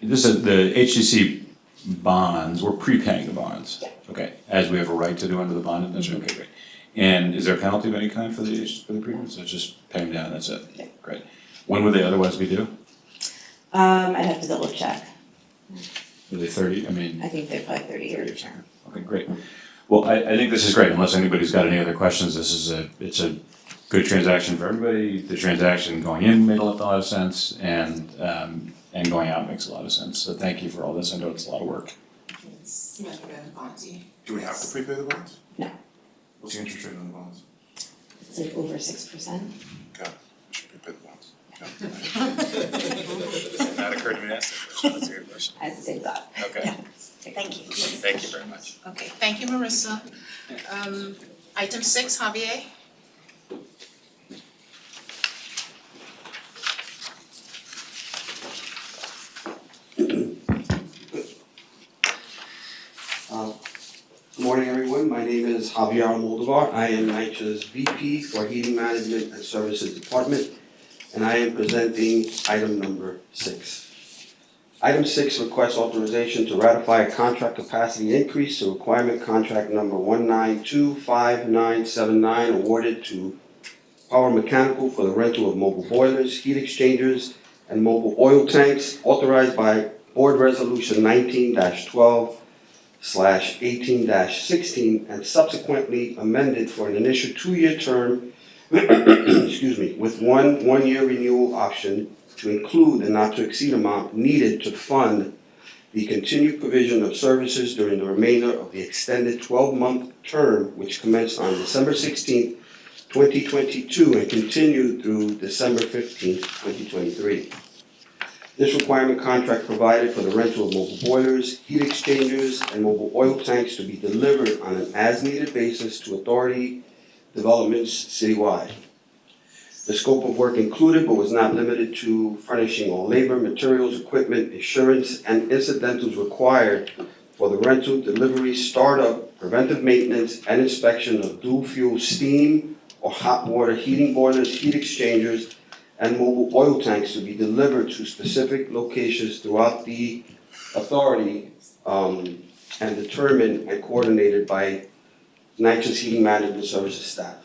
HCC bonds, we're prepaying the bonds. Yeah. Okay, as we have a right to do under the bond indenture, okay, great. And is there a penalty of any kind for the prepayments? So it's just pay them down, that's it? Yeah. Great. When would they otherwise be due? I'd have to double check. Are they 30, I think they're probably 30 years. Okay, great. Well, I think this is great, unless anybody's got any other questions, it's a good transaction for everybody. The transaction going in made a lot of sense, and going out makes a lot of sense. So thank you for all this, I know it's a lot of work. Member Benifanti. Do we have to prepay the bonds? No. What's the interest rate on the bonds? It's like over 6%. Got it, we should prepay the bonds. That occurred to me to ask that question, that's a good question. I had the same thought. Okay. Thank you. Thank you very much. Okay, thank you, Marissa. Item 6, Javier. Good morning, everyone. My name is Javier Moldovar. I am NYCHA's VP for Heating Management and Services Department, and I am presenting item number 6. Item 6 requests authorization to ratify a contract capacity increase to requirement contract number 1925979 awarded to Power Mechanical for the rental of mobile boilers, heat exchangers, and mobile oil tanks, authorized by Board Resolution 19-12/18-16 and subsequently amended for an initial 2-year term, with one-year renewal option to include the not to exceed amount needed to fund the continued provision of services during the remainder of the extended 12-month term, which commenced on December 16th, 2022 and continued through December 15th, 2023. This requirement contract provided for the rental of mobile boilers, heat exchangers, and mobile oil tanks to be delivered on an as-needed basis to authority developments citywide. The scope of work included but was not limited to furnishing all labor, materials, equipment, insurance, and incidentals required for the rental, delivery, startup, preventive maintenance, and inspection of dual-fuel steam or hot water heating boilers, heat exchangers, and mobile oil tanks to be delivered to specific locations throughout the authority and determined and coordinated by NYCHA's Heating Management Services staff.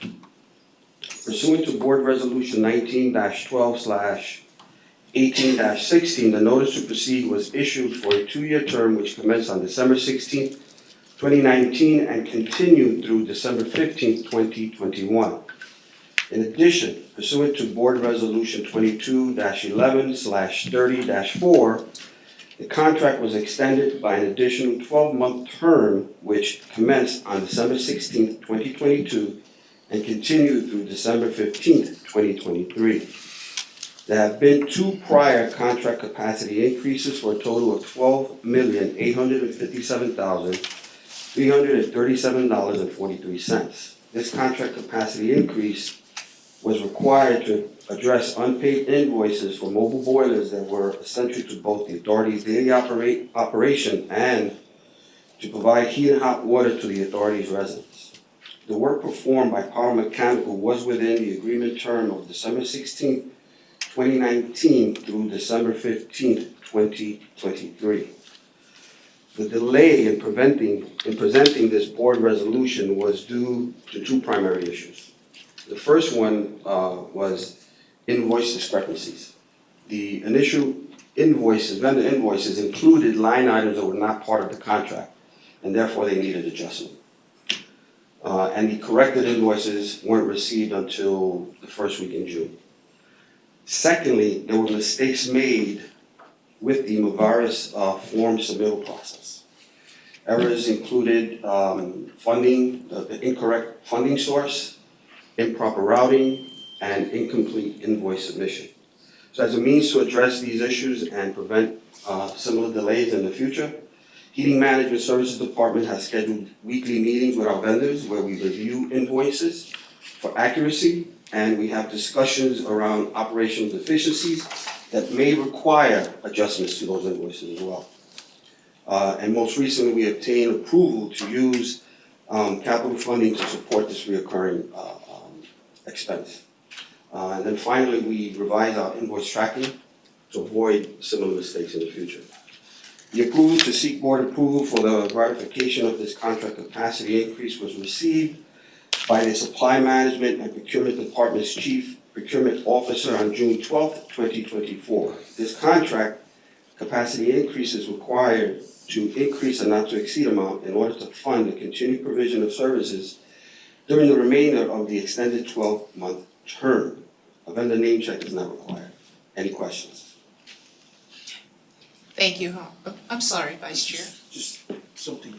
Pursuant to Board Resolution 19-12/18-16, the notice to proceed was issued for a 2-year term which commenced on December 16th, 2019 and continued through December 15th, 2021. In addition, pursuant to Board Resolution 22-11/30-4, the contract was extended by an additional 12-month term which commenced on December 16th, 2022 and continued through December 15th, 2023. There have been 2 prior contract capacity increases for a total of $12,857,337.43. This contract capacity increase was required to address unpaid invoices for mobile boilers that were essential to both the authority's daily operation and to provide heat and hot water to the authority's residents. The work performed by Power Mechanical was within the agreement term of December 16th, 2019 through December 15th, 2023. The delay in presenting this board resolution was due to two primary issues. The first one was invoice discrepancies. The initial vendor invoices included line items that were not part of the contract, and therefore they needed adjustment. And the corrected invoices weren't received until the first week in June. Secondly, there were mistakes made with the Mavaris form submittal process. Errors included funding, the incorrect funding source, improper routing, and incomplete invoice submission. So as a means to address these issues and prevent similar delays in the future, Heating Management Services Department has scheduled weekly meetings with our vendors where we review invoices for accuracy, and we have discussions around operational deficiencies that may require adjustments to those invoices as well. And most recently, we obtained approval to use capital funding to support this reoccurring expense. And then finally, we revised our invoice tracking to avoid similar mistakes in the future. The approval to seek board approval for the ratification of this contract capacity increase was received by the Supply Management and Procurement Department's Chief Procurement Officer on June 12th, 2024. This contract capacity increase is required to increase a not to exceed amount in order to fund the continued provision of services during the remainder of the extended 12-month term. A vendor name check is not required. Any questions? Thank you. I'm sorry, Vice Chair. Just something.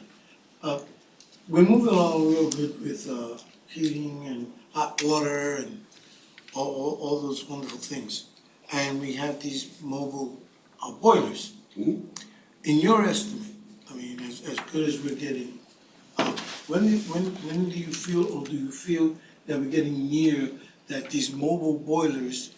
We're moving along a little bit with heating and hot water and all those wonderful things. And we have these mobile boilers. Mm-hmm. In your estimate, I mean, as good as we're getting, when do you feel, or do you feel that we're getting near that these mobile boilers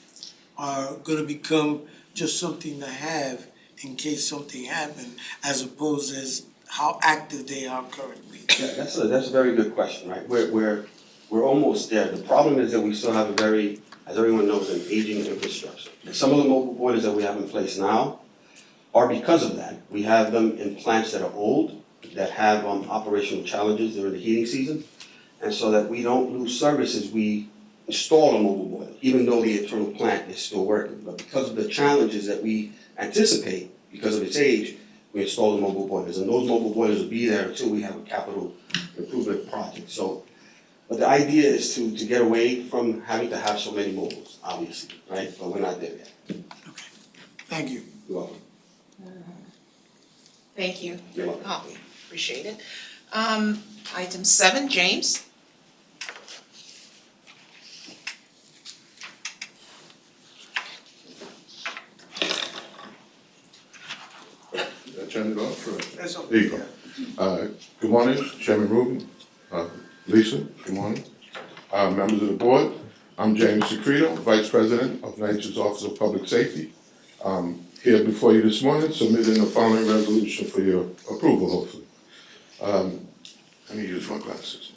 are gonna become just something to have in case something happened, as opposed as how active they are currently? Yeah, that's a very good question, right? We're almost there. The problem is that we still have a very, as everyone knows, an aging infrastructure. And some of the mobile boilers that we have in place now are because of that. We have them in plants that are old, that have operational challenges during the heating season. And so that we don't lose services, we install a mobile boiler, even though the internal plant is still working. But because of the challenges that we anticipate, because of its age, we install the mobile boilers. And those mobile boilers will be there until we have a capital improvement project. So, but the idea is to get away from having to have so many mobiles, obviously, right? But we're not there yet. Okay, thank you. You're welcome. Thank you. You're welcome. Oh, appreciate it. Item 7, James. Turn it off for That's okay. there you go. Good morning, Chairman Rubin, Lisa, good morning. Members of the board, I'm James Secreto, Vice President of NYCHA's Office of Public Safety. Here before you this morning, submitting the following resolution for your approval, hopefully. Let me use my glasses.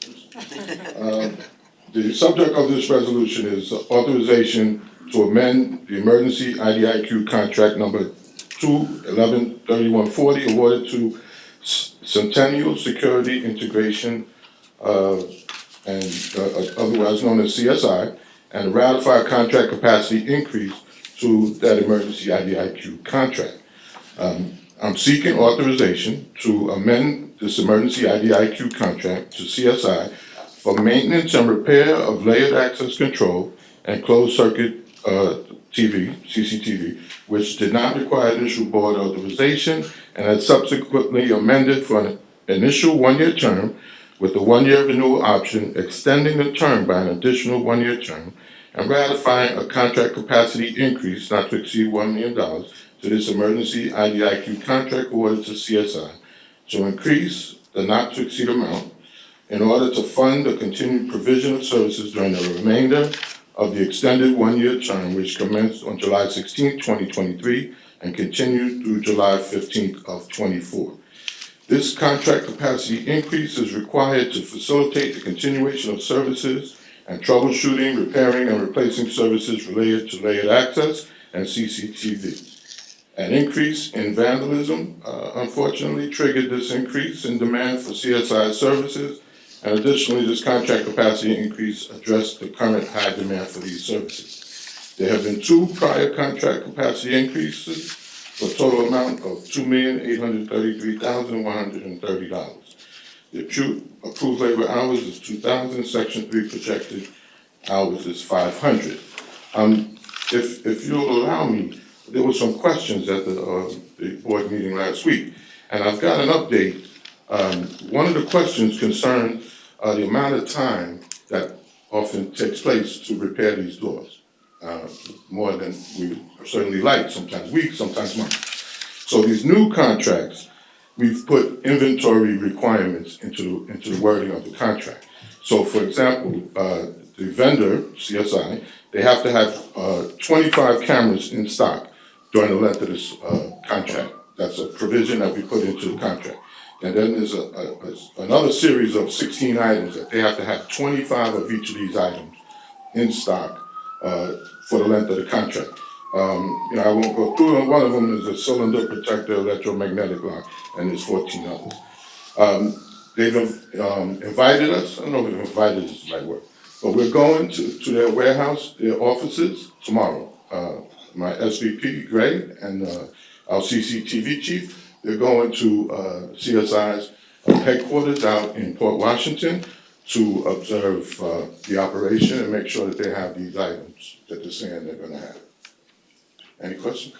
The subject of this resolution is authorization to amend the emergency IDIQ contract number 2-11-3140 awarded to Centennial Security Integration, and otherwise known as CSI, and ratify a contract capacity increase to that emergency IDIQ contract. I'm seeking authorization to amend this emergency IDIQ contract to CSI for maintenance and repair of layered access control and closed circuit TV, CCTV, which did not require initial board authorization and has subsequently amended for an initial one-year term with a one-year renewal option, extending the term by an additional one-year term, and ratifying a contract capacity increase not to exceed $1 million to this emergency IDIQ contract awarded to CSI to increase the not to exceed amount in order to fund the continued provision of services during the remainder of the extended one-year term, which commenced on July 16, 2023, and continued through July 15th of 24. This contract capacity increase is required to facilitate the continuation of services and troubleshooting, repairing, and replacing services related to layered access and CCTV. An increase in vandalism unfortunately triggered this increase in demand for CSI services. And additionally, this contract capacity increase addressed the current high demand for these services. There have been 2 prior contract capacity increases for a total amount of $2,833,130. The approved labor hours is 2,000, section 3 projected hours is 500. If you'll allow me, there were some questions at the board meeting last week, and I've got an update. One of the questions concerned the amount of time that often takes place to repair these doors. More than we certainly like, sometimes weeks, sometimes months. So these new contracts, we've put inventory requirements into the wording of the contract. So for example, the vendor, CSI, they have to have 25 cameras in stock during the length of this contract. That's a provision that we put into the contract. And then there's another series of 16 items that they have to have 25 of each of these items in stock for the length of the contract. I won't go through them. One of them is a cylinder protector electromagnetic lock, and there's 14 others. They've invited us, I don't know if invited is the right word, but we're going to their warehouse, their offices tomorrow. My SVP, Gray, and our CCTV chief, they're going to CSI's headquarters out in Port Washington to observe the operation and make sure that they have these items that they're saying they're gonna have. Any questions?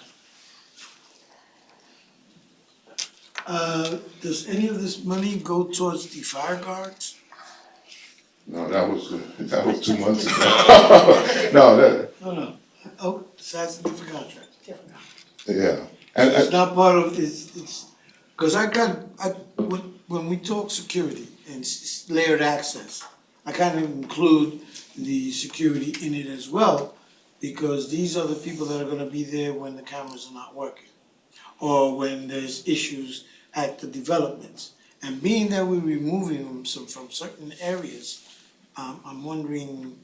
Does any of this money go towards the fire guards? No, that was 2 months ago. No. Oh, so that's a different contract. Yeah. And it's not part of, it's, cause when we talk security and layered access, I kind of include the security in it as well, because these are the people that are gonna be there when the cameras are not working, or when there's issues at the developments. And being that we're removing them from certain areas, I'm wondering,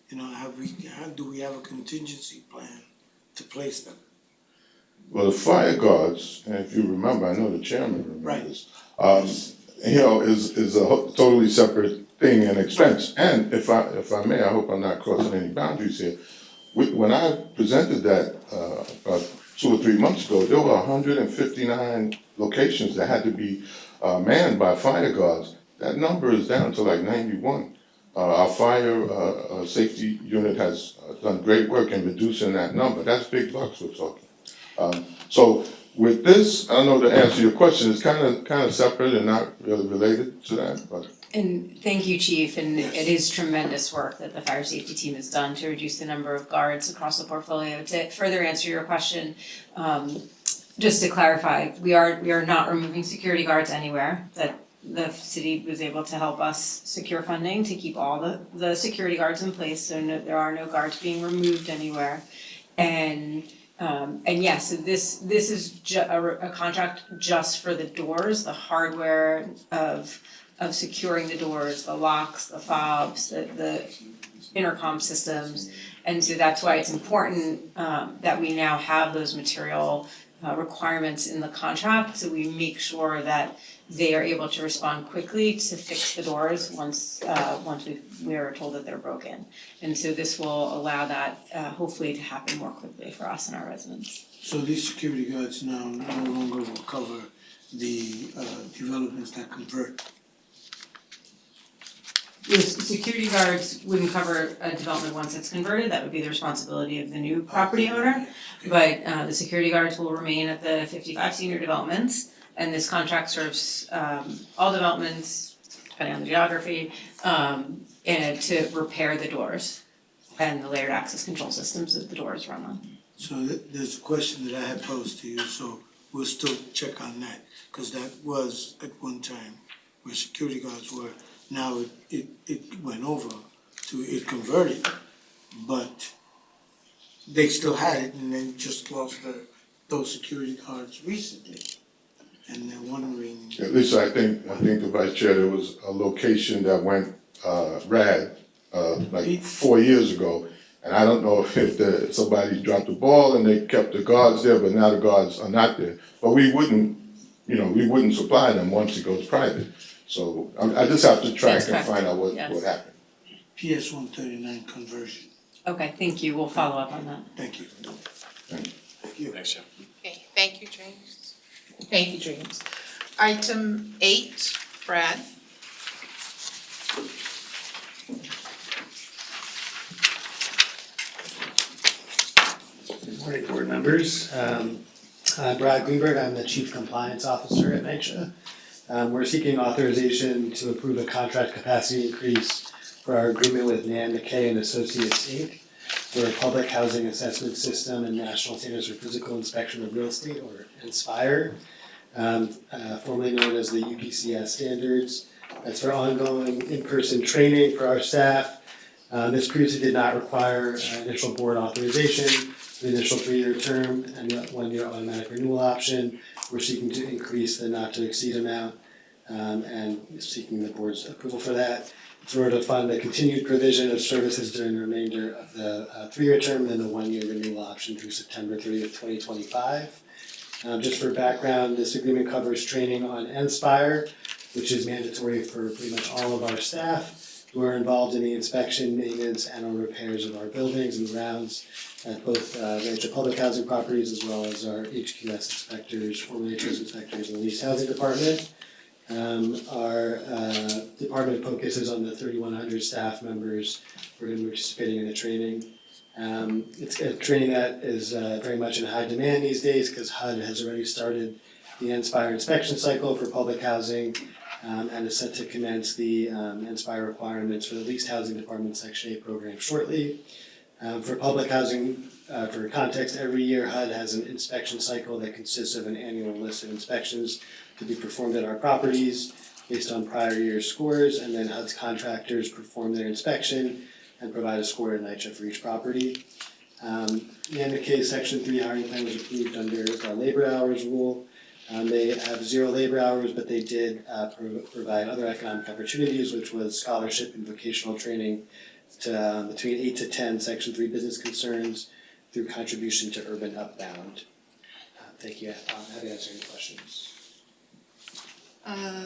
do we have a contingency plan to place them? Well, the fire guards, and if you remember, I know the chairman remembers, is a totally separate thing and expense. And if I may, I hope I'm not crossing any boundaries here. When I presented that about 2 or 3 months ago, there were 159 locations that had to be manned by fire guards. That number is down to like 91. Our fire safety unit has done great work in reducing that number. That's big bucks we're talking. So with this, I don't know to answer your question, it's kind of separate and not really related to that, but. And thank you, Chief, and it is tremendous work that the fire safety team has done to reduce the number of guards across the portfolio. To further answer your question, just to clarify, we are not removing security guards anywhere. That the city was able to help us secure funding to keep all the security guards in place, so there are no guards being removed anywhere. And yes, so this is a contract just for the doors, the hardware of securing the doors, the locks, the fobs, the intercom systems. And so that's why it's important that we now have those material requirements in the contract, so we make sure that they are able to respond quickly to fix the doors once we are told that they're broken. And so this will allow that hopefully to happen more quickly for us and our residents. So these security guards now no longer will cover the developments that convert? The security guards wouldn't cover a development once it's converted, that would be the responsibility of the new property owner. But the security guards will remain at the 55 senior developments, and this contract serves all developments, depending on the geography, and to repair the doors and the layered access control systems that the doors run on. So there's a question that I had posed to you, so we'll still check on that, because that was at one time where security guards were. Now it went over to, it converted, but they still had it and they just lost those security guards recently. And they're wondering. At least I think the vice chair, there was a location that went RAD like 4 years ago, And I don't know if somebody dropped the ball and they kept the guards there, but now the guards are not there. But we wouldn't supply them once it goes private. So I just have to track and find out what happened. PS 139 conversion. Okay, thank you, we'll follow up on that. Thank you. Thank you. Thanks, Jeff. Okay, thank you, James. Thank you, James. Item 8, Brad. Good morning, board members. I'm Brad Greenberg, I'm the Chief Compliance Officer at NYCHA. We're seeking authorization to approve a contract capacity increase for our agreement with Nan McKay and Associates, Inc. for a public housing assessment system and National Standards for Physical Inspection of Real Estate, or INSPIRE, formerly known as the UPCS standards. That's for ongoing in-person training for our staff. This previously did not require initial board authorization. The initial 3-year term and the 1-year automatic renewal option. We're seeking to increase the not to exceed amount and seeking the board's approval for that. In order to fund the continued provision of services during the remainder of the 3-year term and the 1-year renewal option through September 30th, 2025. Just for background, this agreement covers training on INSPIRE, which is mandatory for pretty much all of our staff who are involved in the inspection, maintenance, and or repairs of our buildings and grounds at both NYCHA public housing properties as well as our HQS inspectors, formerly HQS inspectors in the leased housing department. Our department focuses on the 3,100 staff members who are going to be participating in the training. It's a training that is very much in high demand these days because HUD has already started the INSPIRE inspection cycle for public housing and is set to commence the INSPIRE requirements for the leased housing department Section 8 program shortly. For public housing, for context, every year HUD has an inspection cycle that consists of an annual list of inspections to be performed at our properties based on prior year's scores, and then HUD's contractors perform their inspection and provide a score to NYCHA for each property. The NDK Section 3 hiring plan was approved under our labor hours rule. They have 0 labor hours, but they did provide other economic opportunities, which was scholarship and vocational training to between 8 to 10 Section 3 business concerns through contribution to Urban Upbound. Thank you. I'm happy to answer any questions.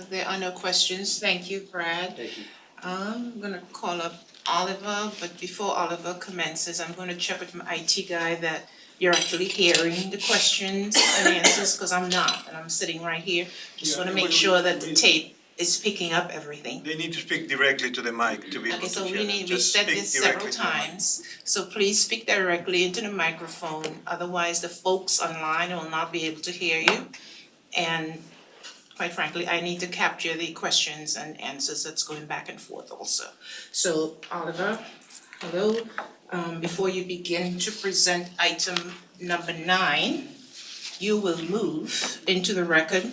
There are no questions. Thank you, Brad. Thank you. I'm gonna call up Oliver, but before Oliver commences, I'm gonna check with my IT guy that you're actually hearing the questions and answers, because I'm not, and I'm sitting right here. Just wanna make sure that the tape is picking up everything. They need to speak directly to the mic to be able Okay, to so hear we them. we Just said speak this several directly to the mic. times, so please speak directly into the microphone, otherwise the folks online will not be able to hear you. And quite frankly, I need to capture the questions and answers that's going back and forth also. So Oliver, hello, before you begin to present item number 9, you will move into the record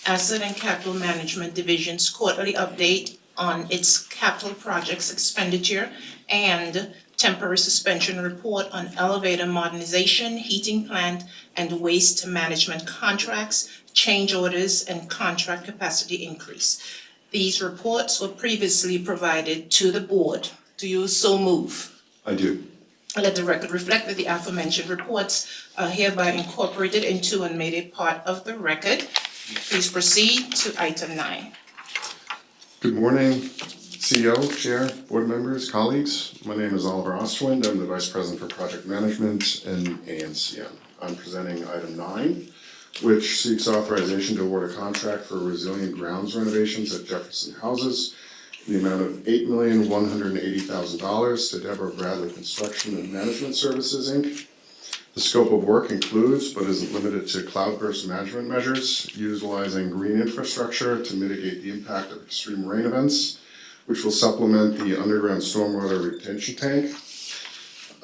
Asset and Capital Management Division's quarterly update on its capital projects expenditure and temporary suspension report on elevator modernization, heating plant, and waste management contracts, change orders, and contract capacity increase. These reports were previously provided to the board. Do you so move? I do. Let the record reflect that the aforementioned reports are hereby incorporated into and made a part of the record. Please proceed to item 9. Good morning, CEO, Chair, board members, colleagues. My name is Oliver Ostwind. I'm the Vice President for Project Management in ANCM. I'm presenting item 9, which seeks authorization to award a contract for resilient grounds renovations at Jefferson Houses in the amount of $8,180,000 to Deborah Bradley Construction and Management Services, Inc. The scope of work includes, but isn't limited to, cloudburst management measures, utilizing green infrastructure to mitigate the impact of extreme rain events, which will supplement the underground stormwater retention tank,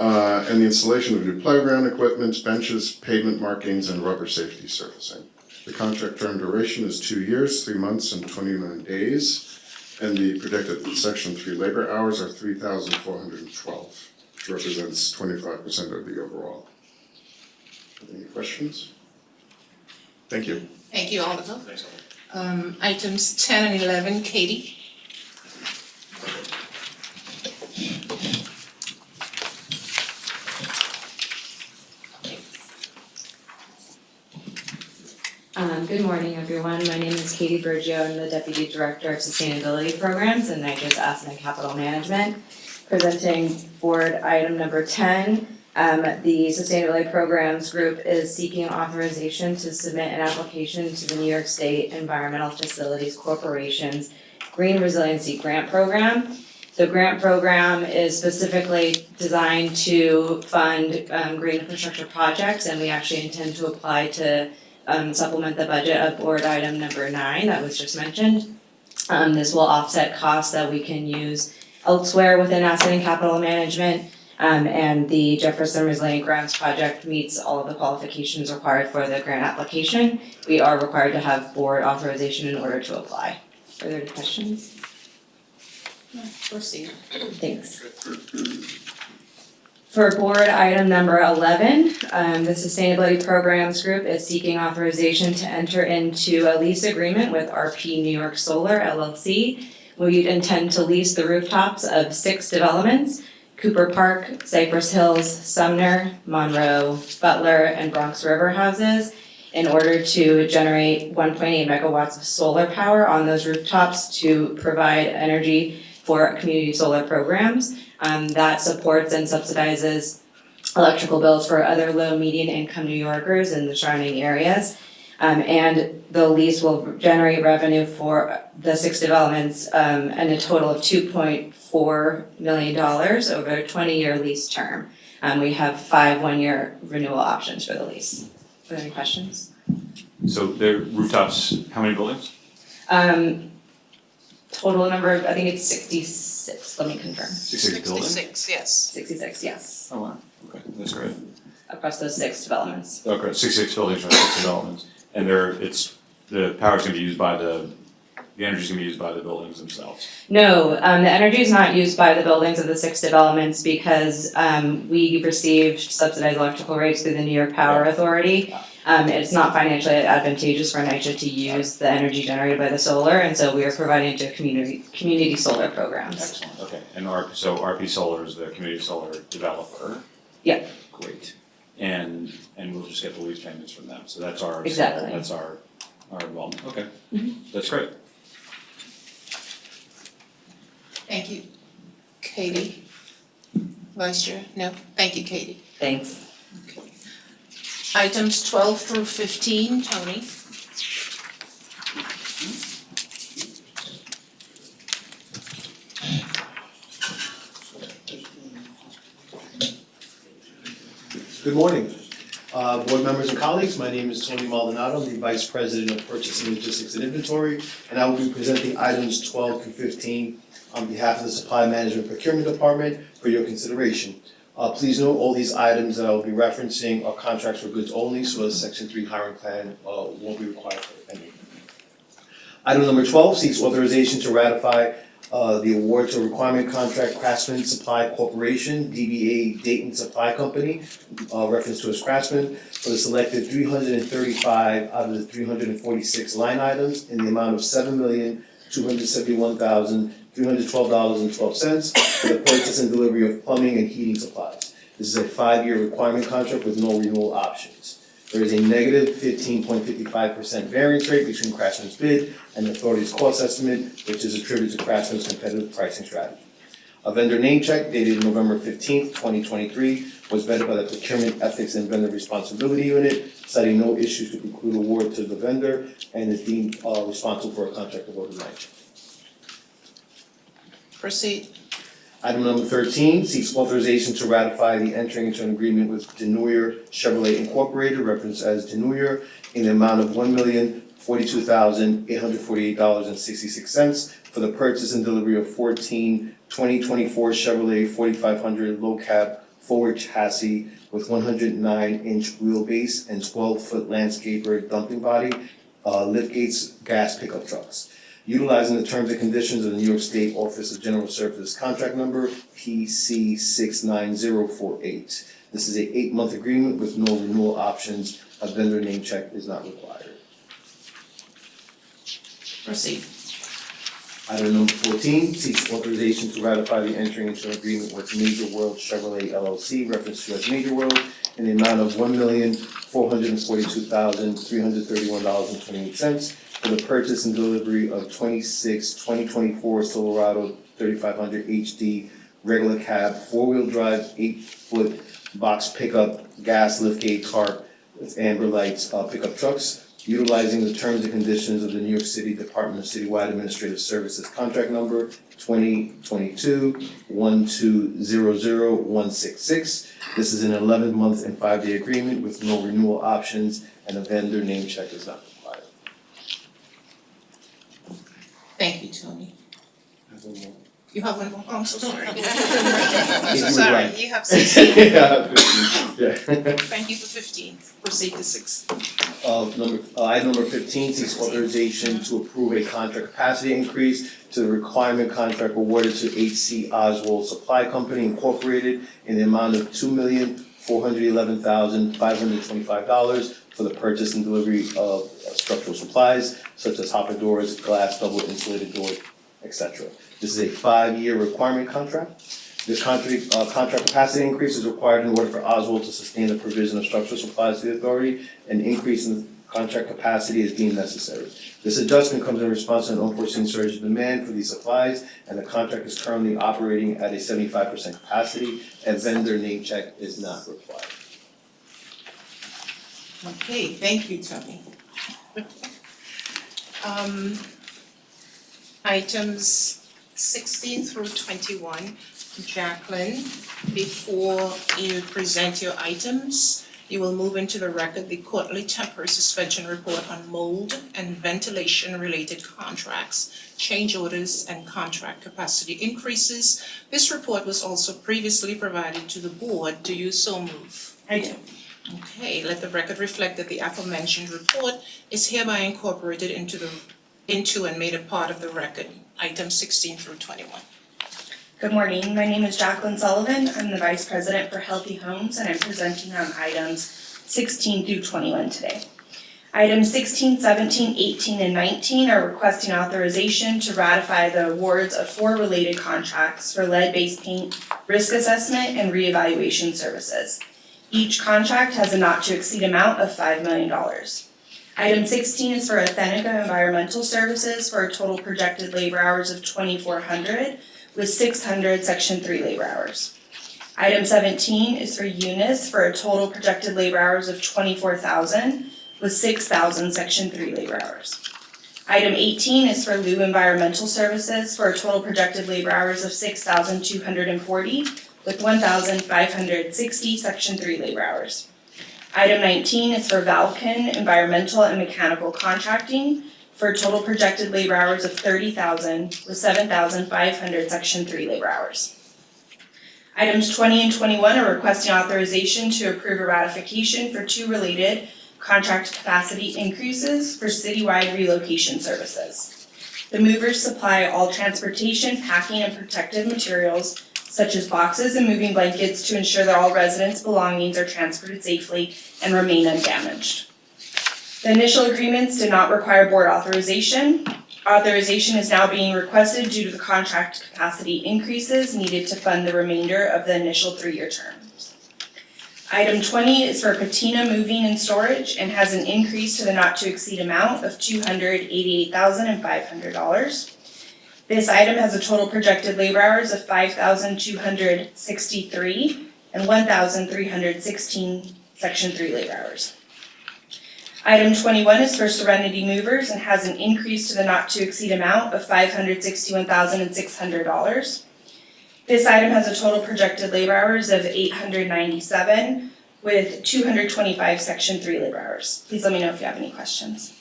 and the installation of new playground equipment, benches, pavement markings, and rubber safety surfacing. The contract term duration is 2 years, 3 months, and 29 days, and the projected Section 3 labor hours are 3,412, which represents 25% of the overall. Any questions? Thank you. Thank you, Oliver. Items 10 and 11, Katie. Good morning, everyone. My name is Katie Bergio. I'm the Deputy Director of Sustainability Programs and Nitro's Asset and Capital Management. Presenting board item number 10, the Sustainability Programs Group is seeking authorization to submit an application to the New York State Environmental Facilities Corporation's Green Resiliency Grant Program. The grant program is specifically designed to fund green infrastructure projects, and we actually intend to apply to supplement the budget of board item number 9 that was just mentioned. This will offset costs that we can use elsewhere within asset and capital management. And the Jefferson Resilient Grants Project meets all of the qualifications required for the grant application. We are required to have board authorization in order to apply. Are there any questions? Proceed. Thanks. For board item number 11, the Sustainability Programs Group is seeking authorization to enter into a lease agreement with RP New York Solar LLC. We intend to lease the rooftops of 6 developments: Cooper Park, Cypress Hills, Sumner, Monroe, Butler, and Bronx River houses in order to generate 1.8 megawatts of solar power on those rooftops to provide energy for community solar programs. That supports and subsidizes electrical bills for other low, median income New Yorkers in the surrounding areas. And the lease will generate revenue for the 6 developments and a total of $2.4 million over a 20-year lease term. We have 5 one-year renewal options for the lease. Are there any questions? So their rooftops, how many buildings? Total number of, I think it's 66, let me confirm. 66 buildings? 66, yes. 66, yes, Oh, wow, okay, that's great. across those 6 developments. Okay, 66 buildings or 6 developments, and the power's gonna be used by the energy's gonna be used by the buildings themselves. No, the energy is not used by the buildings of the 6 developments because we received subsidized electrical rates through the New York Power Authority. It's not financially advantageous for NYCHA to use the energy generated by the solar, and so we are providing it to community solar programs. Excellent, okay, and RP Solar is the community solar developer? Yeah. Great, and we'll just get the lease payments from them, so that's our. Exactly. That's our involvement, okay, Mhm. that's great. Thank you. Katie? Vice Chair? No? Thank you, Katie. Thanks. Items 12 through 15, Tony? Good morning, board members and colleagues. My name is Tony Maldonado. I'm the Vice President of Purchasing, Logistics, and Inventory, and I will be presenting items 12 through 15 on behalf of the Supply Management Procurement Department for your consideration. Please note, all these items that I will be referencing are contracts for goods only, so a Section 3 hiring plan won't be required for any. Item number 12 seeks authorization to ratify the award to a requirement contract Craftsman Supply Corporation, DBA Dayton Supply Company, reference to as Craftsman, for the selected 335 out of the 346 line items in the amount of $7,271,312.12 for the purchase and delivery of plumbing and heating supplies. This is a 5-year requirement contract with no renewal options. There is a negative 15.55% variance rate between Craftsman's bid and the authority's cost estimate, which is attributed to Craftsman's competitive pricing strategy. A vendor name check dated November 15th, 2023 was vetted by the Procurement Ethics and Vendor Responsibility Unit, citing no issues to conclude award to the vendor and is deemed responsible for a contract award of 9. Proceed. Item number 13 seeks authorization to ratify the entering into an agreement with Midyear Chevrolet Incorporated, referenced as Midyear, in the amount of $1,042,848.66 for the purchase and delivery of 14 2024 Chevrolet 4500 low cab forward chassis with 109-inch wheelbase and 12-foot landscaper dumping body, liftgates gas pickup trucks, utilizing the terms and conditions of the New York State Office of General Services contract number PC69048. This is a 8-month agreement with no renewal options. A vendor name check is not required. Proceed. Item number 14 seeks authorization to ratify the entering into an agreement with Major World Chevrolet LLC, referenced to as Major World, in the amount of $1,400,000 $442,331.28 for the purchase and delivery of 2024 Silverado 3500 HD regular cab, four-wheel drive, 8-foot box pickup, gas liftgate tarp with amber lights pickup trucks, utilizing the terms and conditions of the New York City Department of Citywide Administrative Services contract number 2022-1200166. This is an 11-month and 5-day agreement with no renewal options, and a vendor name check is not required. Thank you, Tony. You have one more? Oh, I'm so sorry. If I'm you so would sorry, like. you have 16. Yeah, 15, yeah. Thank you for 15. Proceed to 6. Item number 15 seeks authorization to approve a contract capacity increase to the requirement contract awarded to HC Oswald Supply Company Incorporated in the amount of $2,411,525 for the purchase and delivery of structural supplies such as hopper doors, glass, double insulated doors, etc. This is a 5-year requirement contract. This contract capacity increase is required in order for Oswald to sustain the provision of structural supplies to the authority. An increase in contract capacity is deemed necessary. This adjustment comes in response to an unforeseen surge in demand for these supplies, and the contract is currently operating at a 75% capacity. A vendor name check is not required. Okay, thank you, Tony. Items 16 through 21. Jacqueline, before you present your items, you will move into the record the quarterly temporary suspension report on mold and ventilation related contracts, change orders, and contract capacity increases. This report was also previously provided to the board. Do you so move? I do. Okay, let the record reflect that the aforementioned report is hereby incorporated into and made a part of the record. Items 16 through 21. Good morning, my name is Jacqueline Sullivan. I'm the Vice President for Healthy Homes, and I'm presenting on items 16 through 21 today. Items 16, 17, 18, and 19 are requesting authorization to ratify the awards of 4 related contracts for lead-based paint, risk assessment, and reevaluation services. Each contract has a not-to-exceed amount of $5 million. Item 16 is for Authentica Environmental Services for a total projected labor hours of 2,400 with 600 Section 3 labor hours. Item 17 is for Eunice for a total projected labor hours of 24,000 with 6,000 Section 3 labor hours. Item 18 is for Lou Environmental Services for a total projected labor hours of 6,240 with 1,560 Section 3 labor hours. Item 19 is for Valken Environmental and Mechanical Contracting for a total projected labor hours of 30,000 with 7,500 Section 3 labor hours. Items 20 and 21 are requesting authorization to approve a ratification for 2 related contract capacity increases for citywide relocation services. The movers supply all transportation, packing, and protective materials such as boxes and moving blankets to ensure that all residents' belongings are transported safely and remain undamaged. The initial agreements did not require board authorization. Authorization is now being requested due to the contract capacity increases needed to fund the remainder of the initial 3-year terms. Item 20 is for Patina Moving and Storage and has an increase to the not-to-exceed amount of $288,500. This item has a total projected labor hours of 5,263 and 1,316 Section 3 labor hours. Item 21 is for Serenity Movers and has an increase to the not-to-exceed amount of $561,600. This item has a total projected labor hours of 897 with 225 Section 3 labor hours. Please let me know if you have any questions.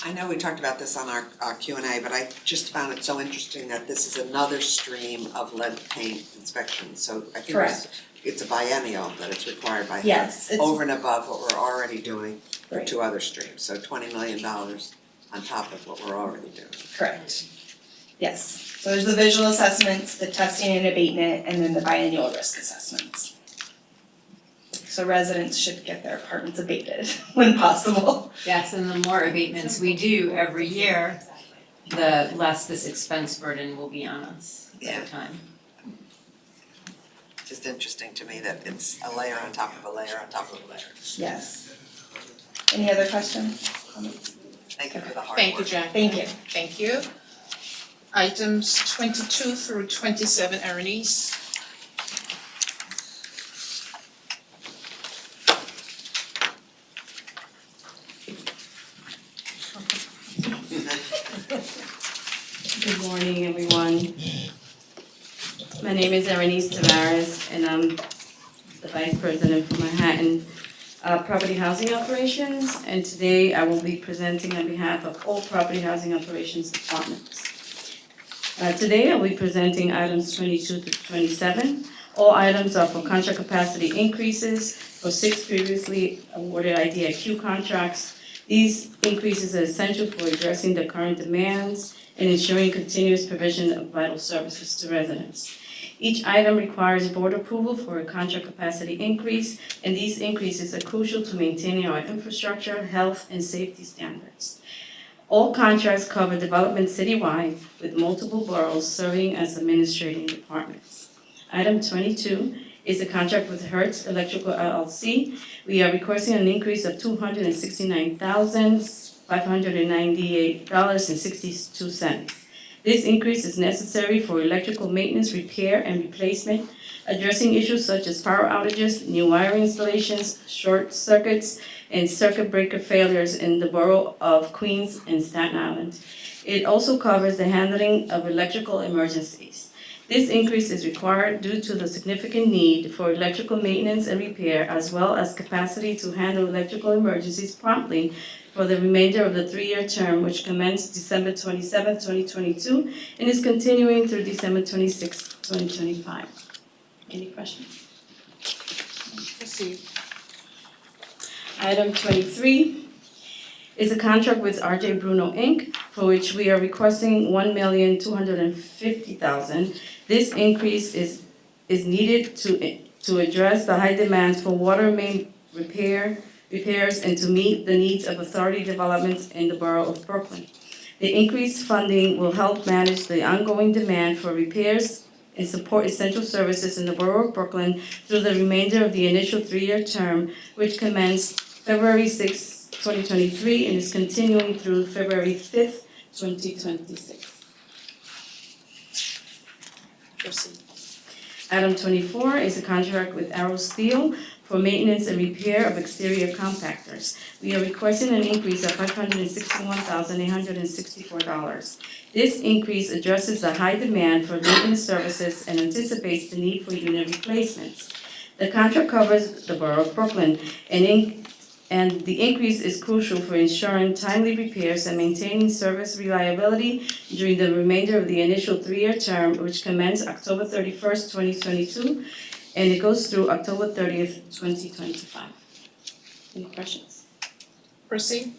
I know we talked about this on our Q&A, but I just found it so interesting that this is another stream of lead paint inspection. So I think it's a biennial that it's required by Yes, it's over and above what we're already doing for Right. 2 other streams. So $20 million on top of what we're already doing. correct. Yes. So there's the visual assessments, the testing and abatement, and then the biennial risk assessments. So residents should get their apartments abated when possible. Yes, and the more abatements we do every year, the less this expense burden will be on us over time. just interesting to me that it's a layer on top of a layer on top of a layer. Yes. Any other questions? Thank you for the hard work. Thank you, Jackie. Thank you. Thank you. Items 22 through 27, Ernice. Good morning, everyone. My name is Erenice Tavares, and I'm the Vice President for Manhattan Property Housing Operations. And today I will be presenting on behalf of all Property Housing Operations departments. Today I'll be presenting items 22 to 27. All items are for contract capacity increases for 6 previously awarded IDIQ contracts. These increases are essential for addressing the current demands and ensuring continuous provision of vital services to residents. Each item requires board approval for a contract capacity increase, and these increases are crucial to maintaining our infrastructure, health, and safety standards. All contracts cover development citywide with multiple boroughs serving as administrating departments. Item 22 is a contract with Hertz Electrical LLC. We are requesting an increase of $269,598.62. This increase is necessary for electrical maintenance, repair, and replacement, addressing issues such as power outages, new wiring installations, short circuits, and circuit breaker failures in the borough of Queens and Staten Island. It also covers the handling of electrical emergencies. This increase is required due to the significant need for electrical maintenance and repair, as well as capacity to handle electrical emergencies promptly for the remainder of the 3-year term, which commenced December 27, 2022, and is continuing through December 26, 2025. Any questions? Proceed. Item 23 is a contract with RJ Bruno Inc., for which we are requesting $1,250,000. This increase is needed to address the high demands for water main repairs and to meet the needs of authority developments in the borough of Brooklyn. The increased funding will help manage the ongoing demand for repairs and support essential services in the borough of Brooklyn through the remainder of the initial 3-year term, which commenced February 6, 2023, and is continuing through February 5th, 2026. Proceed. Item 24 is a contract with Arrow Steel for maintenance and repair of exterior compactors. We are requesting an increase of $561,864. This increase addresses the high demand for maintenance services and anticipates the need for unit replacements. The contract covers the borough of Brooklyn, and the increase is crucial for ensuring timely repairs and maintaining service reliability during the remainder of the initial 3-year term, which commenced October 31st, 2022, and it goes through October 30th, 2025. Any questions? Proceed.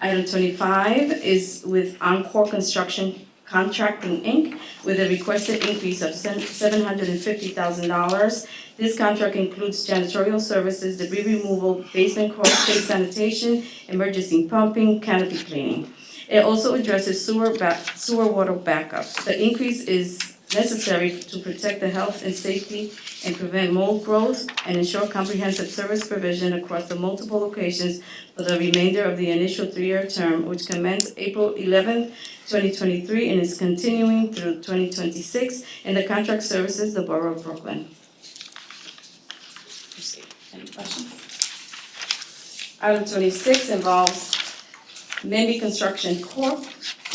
Item 25 is with Encore Construction Contracting, Inc., with a requested increase of $750,000. This contract includes janitorial services, debris removal, basement crawl space sanitation, emergency pumping, canopy cleaning. It also addresses sewer water backups. The increase is necessary to protect the health and safety and prevent mold growth and ensure comprehensive service provision across the multiple locations for the remainder of the initial 3-year term, which commenced April 11th, 2023, and is continuing through 2026, and the contract services the borough of Brooklyn. Any questions? Item 26 involves Mendy Construction Corp.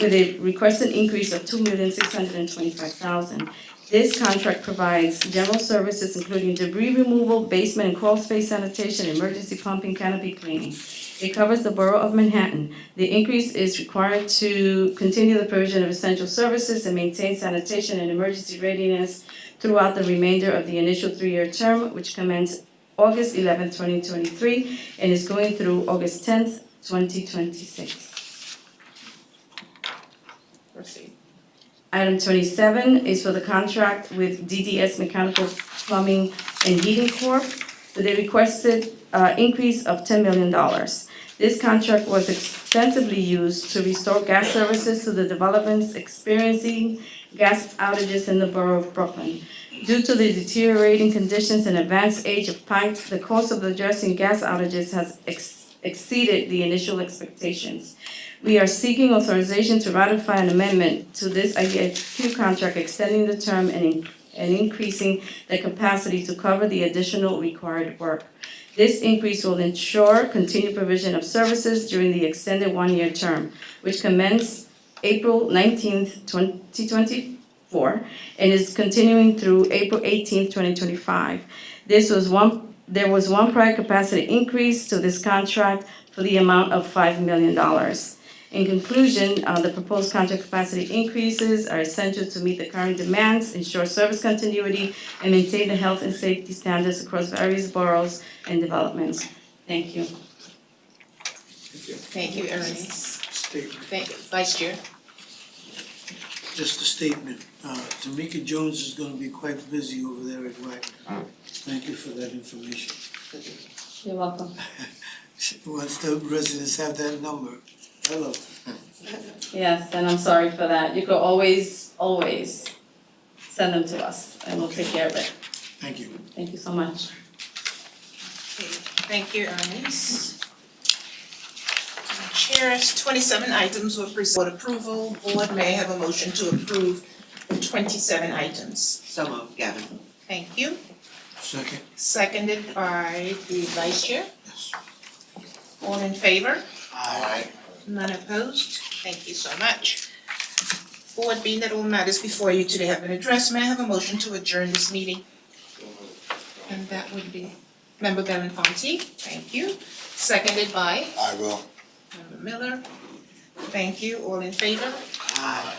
with a requested increase of $2,625,000. This contract provides general services including debris removal, basement and crawl space sanitation, emergency pumping, canopy cleaning. It covers the borough of Manhattan. The increase is required to continue the provision of essential services and maintain sanitation and emergency readiness throughout the remainder of the initial 3-year term, which commenced August 11, 2023, and is going through August 10th, 2026. Proceed. Item 27 is for the contract with DDS Mechanical Plumbing and Heating Corp. with a requested increase of $10 million. This contract was extensively used to restore gas services to the developments experiencing gas outages in the borough of Brooklyn. Due to the deteriorating conditions and advanced age of pipes, the cost of addressing gas outages has exceeded the initial expectations. We are seeking authorization to ratify an amendment to this IDIQ contract, extending the term and increasing the capacity to cover the additional required work. This increase will ensure continued provision of services during the extended one-year term, which commenced April 19th, 2024, and is continuing through April 18th, 2025. There was one prior capacity increase to this contract for the amount of $5 million. In conclusion, the proposed contract capacity increases are essential to meet the current demands, ensure service continuity, and maintain the health and safety standards across various boroughs and developments. Thank you. Thank you, Ernest. Thank you, Vice Chair. Just a statement, Tamika Jones is gonna be quite busy over there at Wagner. Thank you for that information. You're welcome. Once the residents have that number, hello. Yes, and I'm sorry for that. You could always send them to us, and we'll take care of it. Thank you. Thank you so much. Thank you, Ernest. Chair's 27 items were presented for approval. Board may have a motion to approve the 27 items. So moved, Gavin. Thank you. Second. Seconded by the Vice Chair. All in favor? Aye. None opposed? Thank you so much. Board, being that all matters before you today have been addressed, may I have a motion to adjourn this meeting? And that would be Member Belafonte. Thank you. Seconded by I will. Member Miller. Thank you. All in favor? Aye.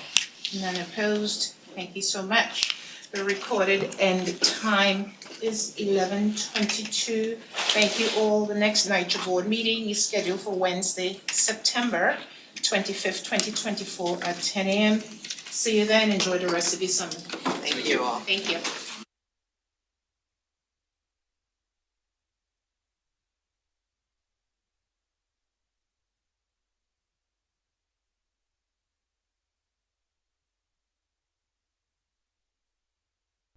None opposed? Thank you so much. The recorded end time is 11:22. Thank you all. The next NYCHA board meeting is scheduled for Wednesday, September 25th, 2024 at 10 a.m. See you then. Enjoy the rest of your summer. Thank you all. Thank you.